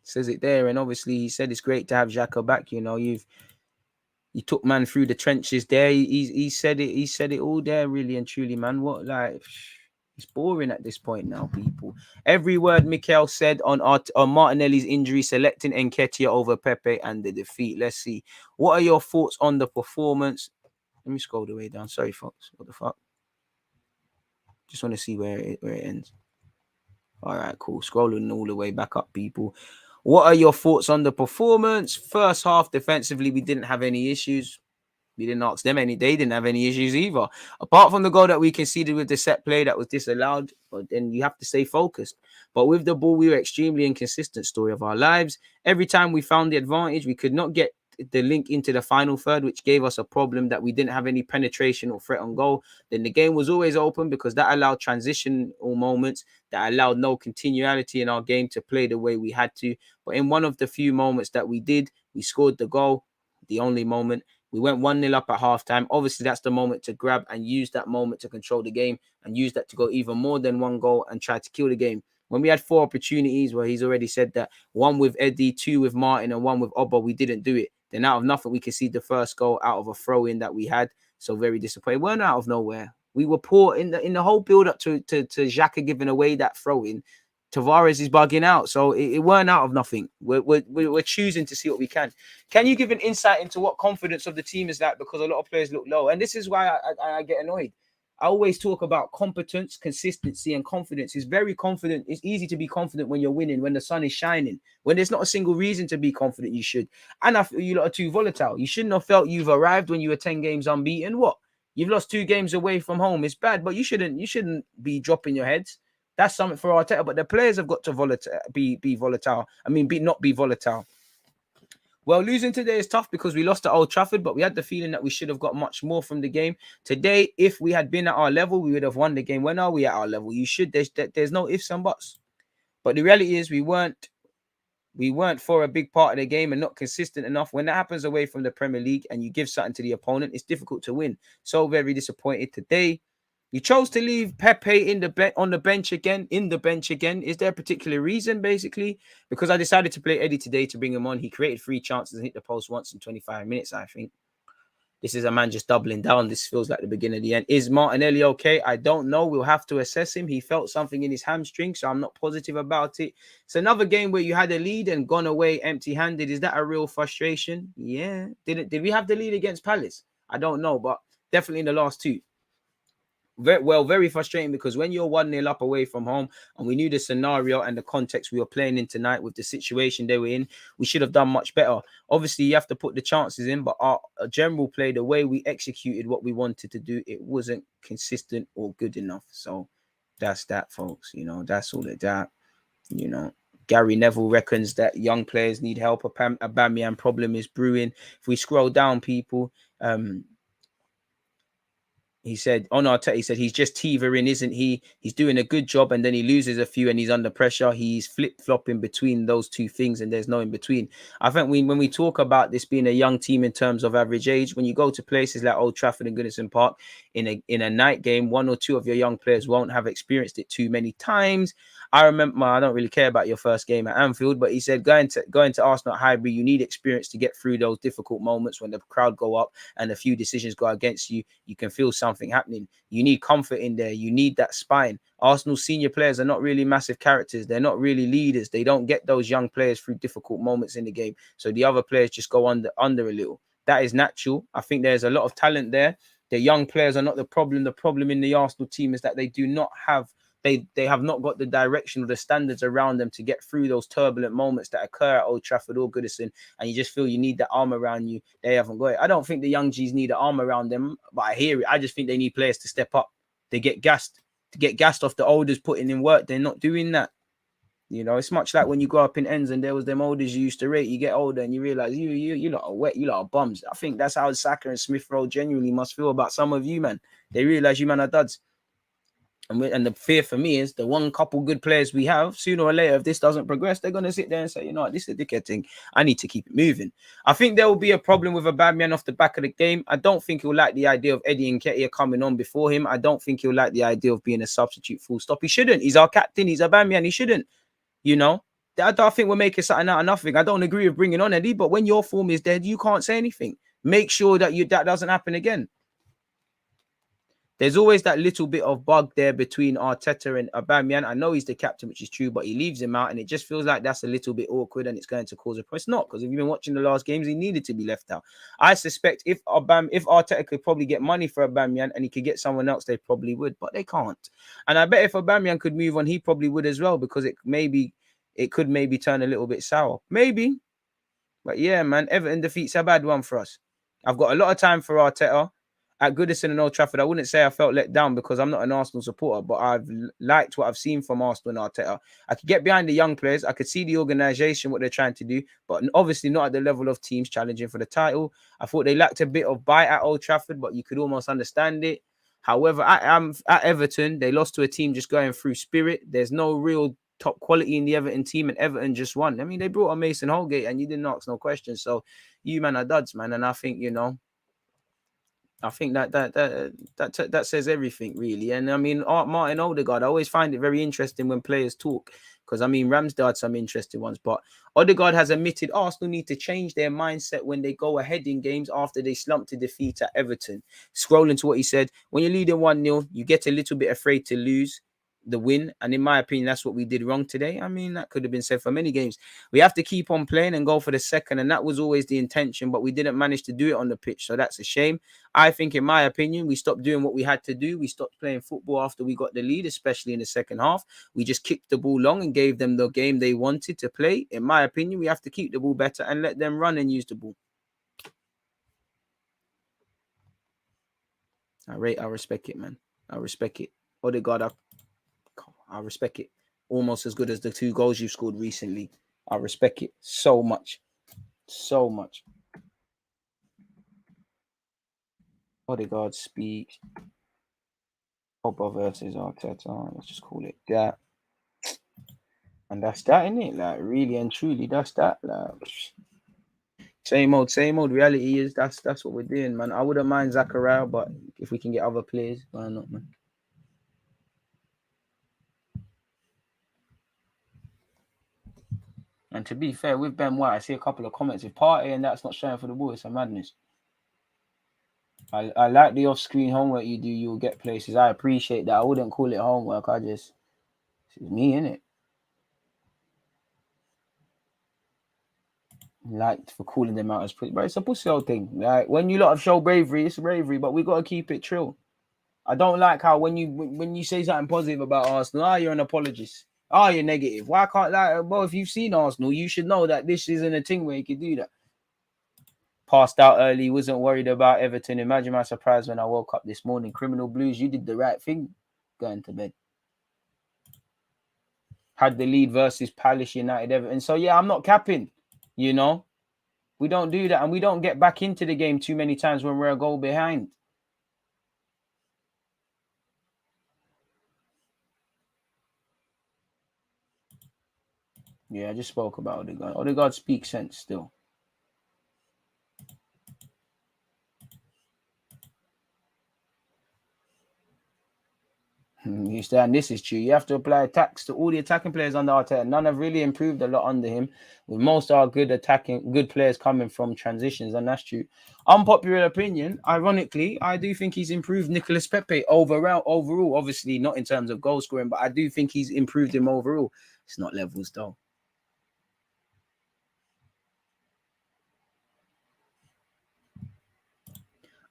Says it there, and obviously he said it's great to have Xhaka back. You know, you took man through the trenches there. He said it. He said it all there, really and truly, man. What, like, it's boring at this point now, people. Every word Mikel said on Martinelli's injury, selecting Nketiah over Pepe and the defeat. Let's see. What are your thoughts on the performance? Let me scroll the way down. Sorry, folks. What the fuck? Just want to see where it ends. All right, cool. Scrolling all the way back up, people. What are your thoughts on the performance? First half, defensively, we didn't have any issues. We didn't ask them any. They didn't have any issues either. Apart from the goal that we conceded with the set play that was disallowed, but then you have to stay focused. But with the ball, we were extremely inconsistent. Story of our lives. Every time we found the advantage, we could not get the link into the final third, which gave us a problem that we didn't have any penetration or threat on goal. Then the game was always open because that allowed transitional moments, that allowed no continuality in our game to play the way we had to. But in one of the few moments that we did, we scored the goal, the only moment. We went 1-0 up at halftime. Obviously, that's the moment to grab and use that moment to control the game and use that to go even more than 1 goal and try to kill the game. When we had 4 opportunities, where he's already said that 1 with Eddie, 2 with Martin, and 1 with AUBA, we didn't do it. Then out of nothing, we conceded the first goal out of a throw-in that we had. So very disappointed. We weren't out of nowhere. We were poor in the whole build-up to Xhaka giving away that throw-in. Tavares is bugging out, so it weren't out of nothing. We're choosing to see what we can. Can you give an insight into what confidence of the team is like? Because a lot of players look low, and this is why I get annoyed. I always talk about competence, consistency, and confidence. It's very confident. It's easy to be confident when you're winning, when the sun is shining. When there's not a single reason to be confident, you should. And I feel you lot are too volatile. You shouldn't have felt you've arrived when you were 10 games unbeaten. What? You've lost 2 games away from home. It's bad, but you shouldn't be dropping your heads. That's something for Arteta, but the players have got to be volatile. I mean, not be volatile. Well, losing today is tough because we lost at Old Trafford, but we had the feeling that we should have got much more from the game. Today, if we had been at our level, we would have won the game. When are we at our level? There's no ifs and buts. But the reality is we weren't for a big part of the game and not consistent enough. When that happens away from the Premier League and you give something to the opponent, it's difficult to win. So very disappointed today. You chose to leave Pepe on the bench again. Is there a particular reason, basically? Because I decided to play Eddie today to bring him on. He created 3 chances and hit the post once in 25 minutes, I think. This is a man just doubling down. This feels like the beginning of the end. Is Martinelli okay? I don't know. We'll have to assess him. He felt something in his hamstring, so I'm not positive about it. It's another game where you had a lead and gone away empty-handed. Is that a real frustration? Yeah. Did we have the lead against Palace? I don't know, but definitely in the last 2. Very frustrating because when you're 1-0 up away from home and we knew the scenario and the context we were playing in tonight with the situation they were in, we should have done much better. Obviously, you have to put the chances in, but our general play, the way we executed what we wanted to do, it wasn't consistent or good enough. So that's that, folks. That's all of that. Gary Neville reckons that young players need help. A Aubameyang problem is brewing. If we scroll down, people, he said, on Arteta, he said he's just teetering, isn't he? He's doing a good job and then he loses a few and he's under pressure. He's flip-flopping between those 2 things and there's no in between. I think when we talk about this being a young team in terms of average age, when you go to places like Old Trafford and Goodison Park, in a night game, 1 or 2 of your young players won't have experienced it too many times. I remember, I don't really care about your first game at Anfield, but he said going to Arsenal at Highbury, you need experience to get through those difficult moments when the crowd go up and a few decisions go against you. You can feel something happening. You need comfort in there. You need that spine. Arsenal senior players are not really massive characters. They're not really leaders. They don't get those young players through difficult moments in the game. So the other players just go under a little. That is natural. I think there's a lot of talent there. The young players are not the problem. The problem in the Arsenal team is that they do not have They have not got the direction or the standards around them to get through those turbulent moments that occur at Old Trafford or Goodison, and you just feel you need that arm around you. They haven't got it. I don't think the young G's need an arm around them, but I hear it. I just think they need players to step up. They get gassed off the olders putting in work. They're not doing that. It's much like when you grow up in ends and there was them olders you used to rate. You get older and you realize you lot are wet. You lot are bums. I think that's how Saka and Smith Rowe genuinely must feel about some of you, man. They realize you man are duds. And the fear for me is the one couple good players we have, sooner or later, if this doesn't progress, they're going to sit there and say, you know what, this is a dickhead thing. I need to keep it moving. I think there will be a problem with Aubameyang off the back of the game. I don't think he'll like the idea of Eddie Nketiah coming on before him. I don't think he'll like the idea of being a substitute full stop. He shouldn't. He's our captain. He's Aubameyang. He shouldn't. I don't think we're making something out of nothing. I don't agree with bringing on Eddie, but when your form is dead, you can't say anything. Make sure that that doesn't happen again. There's always that little bit of bug there between Arteta and Aubameyang. I know he's the captain, which is true, but he leaves him out, and it just feels like that's a little bit awkward, and it's going to cause a problem. It's not, because if you've been watching the last games, he needed to be left out. I suspect if Arteta could probably get money for Aubameyang and he could get someone else, they probably would, but they can't. And I bet if Aubameyang could move on, he probably would as well, because it could maybe turn a little bit sour. Maybe. But yeah, man, Everton defeat's a bad one for us. I've got a lot of time for Arteta. At Goodison and Old Trafford, I wouldn't say I felt let down because I'm not an Arsenal supporter, but I've liked what I've seen from Arsenal and Arteta. I could get behind the young players. I could see the organisation, what they're trying to do, but obviously not at the level of teams challenging for the title. I thought they lacked a bit of bite at Old Trafford, but you could almost understand it. However, at Everton, they lost to a team just going through spirit. There's no real top quality in the Everton team, and Everton just won. I mean, they brought on Mason Holgate, and you didn't ask no questions. So you, man, are duds, man. And I think, I think that says everything, really. And I mean, Martin Odegaard, I always find it very interesting when players talk, because I mean, Ramsdale had some interesting ones, but Odegaard has admitted Arsenal need to change their mindset when they go ahead in games after they slumped to defeat at Everton. Scrolling to what he said, when you're leading 1-0, you get a little bit afraid to lose. the win. And in my opinion, that's what we did wrong today. I mean, that could have been said for many games. We have to keep on playing and go for the second. And that was always the intention, but we didn't manage to do it on the pitch. So that's a shame. I think, in my opinion, we stopped doing what we had to do. We stopped playing football after we got the lead, especially in the second half. We just kicked the ball long and gave them the game they wanted to play. In my opinion, we have to keep the ball better and let them run and use the ball. I respect it, man. I respect it. ODEGAARD, I respect it. Almost as good as the 2 goals you've scored recently. I respect it so much. So much. ODEGAARD speaks. AUBA versus ARTETA. Let's just call it that. And that's that, innit? Like, really and truly, that's that. Like, same old. Reality is that's what we're doing, man. I wouldn't mind Zachariah, but if we can get other players, why not, man? And to be fair, with Ben White, I see a couple of comments. If Partey and that's not showing for the ball, it's a madness. I like the off-screen homework you do. You'll get places. I appreciate that. I wouldn't call it homework. This is me, innit? Like, for calling them out as pretty, but it's a pussy old thing. Like, when you lot have show bravery, it's bravery, but we got to keep it true. I don't like how when you say something positive about Arsenal, you're an apologist. You're negative. Why can't, like, well, if you've seen Arsenal, you should know that this isn't a thing where you can do that. Passed out early, wasn't worried about Everton. Imagine my surprise when I woke up this morning. Criminal Blues, you did the right thing going to bed. Had the lead versus Palace, United, Everton. So, yeah, I'm not capping, you know. We don't do that, and we don't get back into the game too many times when we're a goal behind. Yeah, I just spoke about ODEGAARD. ODEGAARD speaks sense still. And this is true. You have to apply a tax to all the attacking players under ARTETA. None have really improved a lot under him, with most of our good players coming from transitions, and that's true. Unpopular opinion, ironically, I do think he's improved Nicolas Pepe overall. Obviously, not in terms of goal scoring, but I do think he's improved him overall. It's not levels, though.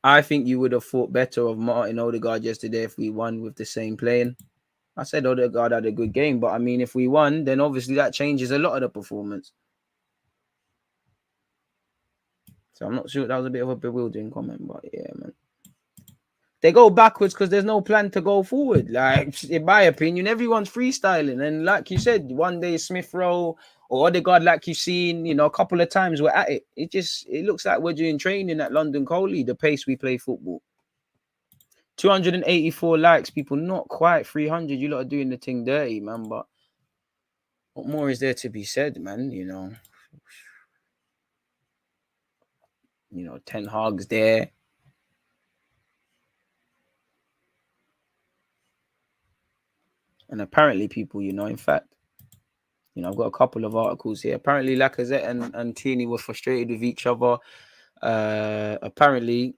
I think you would have thought better of Martin Odegaard yesterday if we won with the same playing. I said Odegaard had a good game, but I mean, if we won, then obviously that changes a lot of the performance. So I'm not sure. That was a bit of a bewildering comment, but yeah, man. They go backwards because there's no plan to go forward. Like, in my opinion, everyone's freestyling. And like you said, one day Smith Rowe or Odegaard, like you've seen, a couple of times we're at it. It looks like we're doing training at London Coley, the pace we play football. 284 likes, people, not quite 300. You lot are doing the thing dirty, man. But what more is there to be said, man? Ten Hag's there. And apparently people, in fact, I've got a couple of articles here. Apparently Lacazette and Tierney were frustrated with each other. Apparently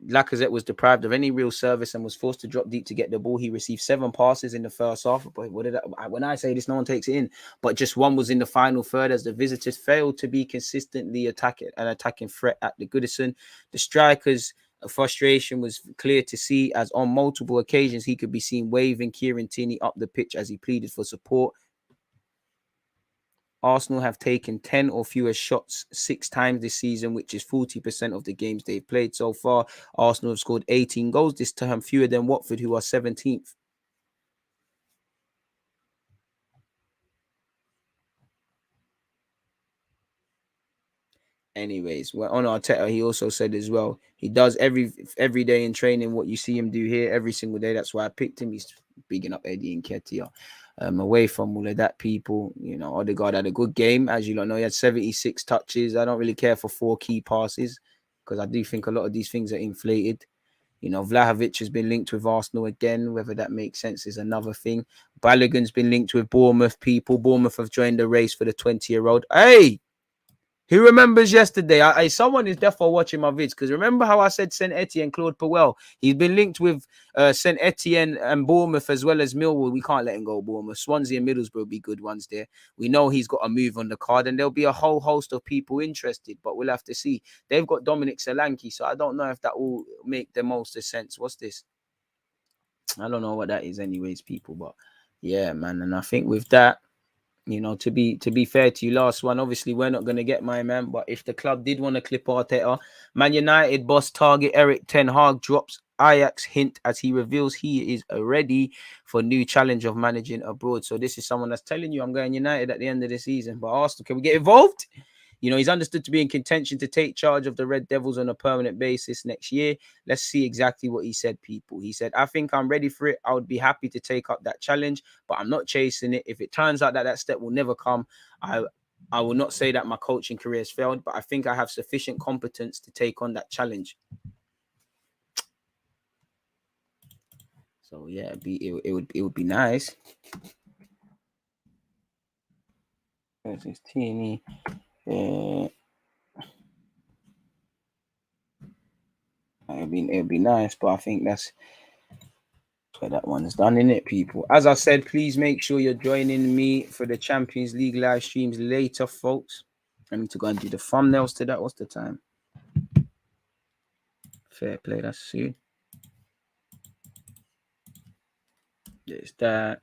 Lacazette was deprived of any real service and was forced to drop deep to get the ball. He received 7 passes in the first half. But when I say this, no one takes it in. But just one was in the final third as the visitors failed to be consistently attacking threat at the Goodison. The strikers' frustration was clear to see, as on multiple occasions he could be seen waving Kieran Tierney up the pitch as he pleaded for support. Arsenal have taken 10 or fewer shots 6 times this season, which is 40% of the games they've played so far. Arsenal have scored 18 goals this term, fewer than Watford, who are 17th. Anyways, on Arteta, he also said as well, he does every day in training what you see him do here every single day. That's why I picked him. He's bigging up Eddie and Nketiah. Away from all of that, people, Odegaard had a good game. As you know, he had 76 touches. I don't really care for 4 key passes because I do think a lot of these things are inflated. Vlahovic has been linked with Arsenal again. Whether that makes sense is another thing. Balogun's been linked with Bournemouth, people. Bournemouth have joined the race for the 20-year-old. Hey! Who remembers yesterday? Someone is definitely watching my vids, because remember how I said Saint Etienne, Claude Puel? He's been linked with Saint Etienne and Bournemouth as well as Millwall. We can't let him go, Bournemouth. Swansea and Middlesbrough will be good ones there. We know he's got a move on the card, and there'll be a whole host of people interested, but we'll have to see. They've got Dominic Solanke, so I don't know if that will make the most of sense. What's this? I don't know what that is anyways, people, but yeah, man. And I think with that, you know, to be fair to you, last one, obviously we're not going to get my man, but if the club did want to clip Arteta, Man United boss target Eric Ten Hag drops Ajax hint as he reveals he is ready for new challenge of managing abroad. So this is someone that's telling you I'm going United at the end of the season, but Arsenal, can we get involved? You know, he's understood to be in contention to take charge of the Red Devils on a permanent basis next year. Let's see exactly what he said, people. He said, I think I'm ready for it. I would be happy to take up that challenge, but I'm not chasing it. If it turns out that that step will never come, I will not say that my coaching career has failed, but I think I have sufficient competence to take on that challenge. So, yeah, it would be nice. There's this Tierney. It'd be nice, but I think that's where that one's done, innit, people? As I said, please make sure you're joining me for the Champions League live streams later, folks. I need to go and do the thumbnails to that. What's the time? Fair play, that's soon. There's that.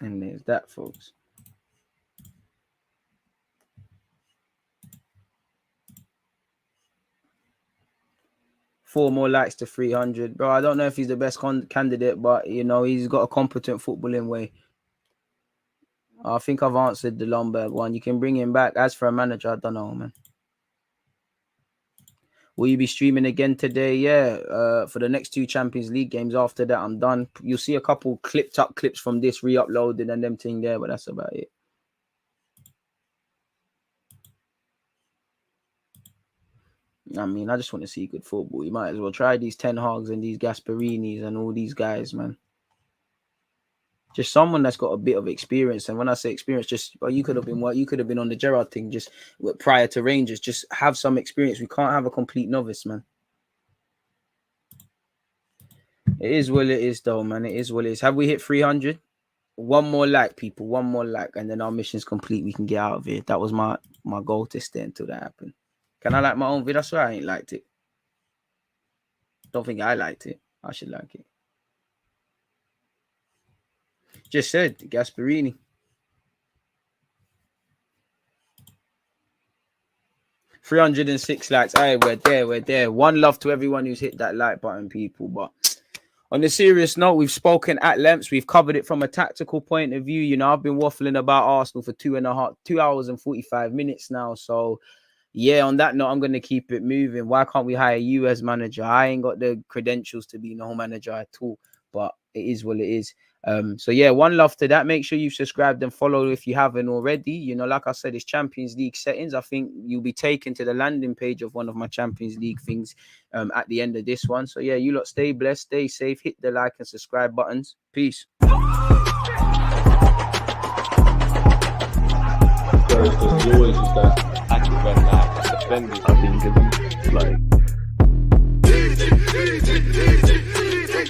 And there's that, folks. Four more likes to 300. Bro, I don't know if he's the best candidate, but, you know, he's got a competent footballing way. I think I've answered the Lombard one. You can bring him back. As for a manager, I don't know, man. Will you be streaming again today? Yeah, for the next 2 Champions League games. After that, I'm done. You'll see a couple clipped up clips from this re-uploaded and them thing there, but that's about it. I mean, I just want to see good football. You might as well try these Ten Hags and these Gasperinis and all these guys, man. Just someone that's got a bit of experience. And when I say experience, just, well, you could have been on the Gerrard thing just prior to Rangers. Just have some experience. We can't have a complete novice, man. It is what it is, though, man. It is what it is. Have we hit 300? One more like, people. One more like, and then our mission's complete. We can get out of here. That was my goal to stay until that happened. Can I like my own video? That's why I ain't liked it. Don't think I liked it. I should like it. Just said Gasperini. 306 likes. Hey, we're there. One love to everyone who's hit that like button, people. But on a serious note, we've spoken at length. We've covered it from a tactical point of view. You know, I've been waffling about Arsenal for 2 hours and 45 minutes now. So, yeah, on that note, I'm going to keep it moving. Why can't we hire you as manager? I ain't got the credentials to be no manager at all, but it is what it is. So, yeah, one love to that. Make sure you've subscribed and followed if you haven't already. You know, like I said, it's Champions League settings. I think you'll be taken to the landing page of one of my Champions League things at the end of this one. So, yeah, you lot stay blessed, stay safe, hit the like and subscribe buttons. Peace. There's always just that active and that defending. I think it's like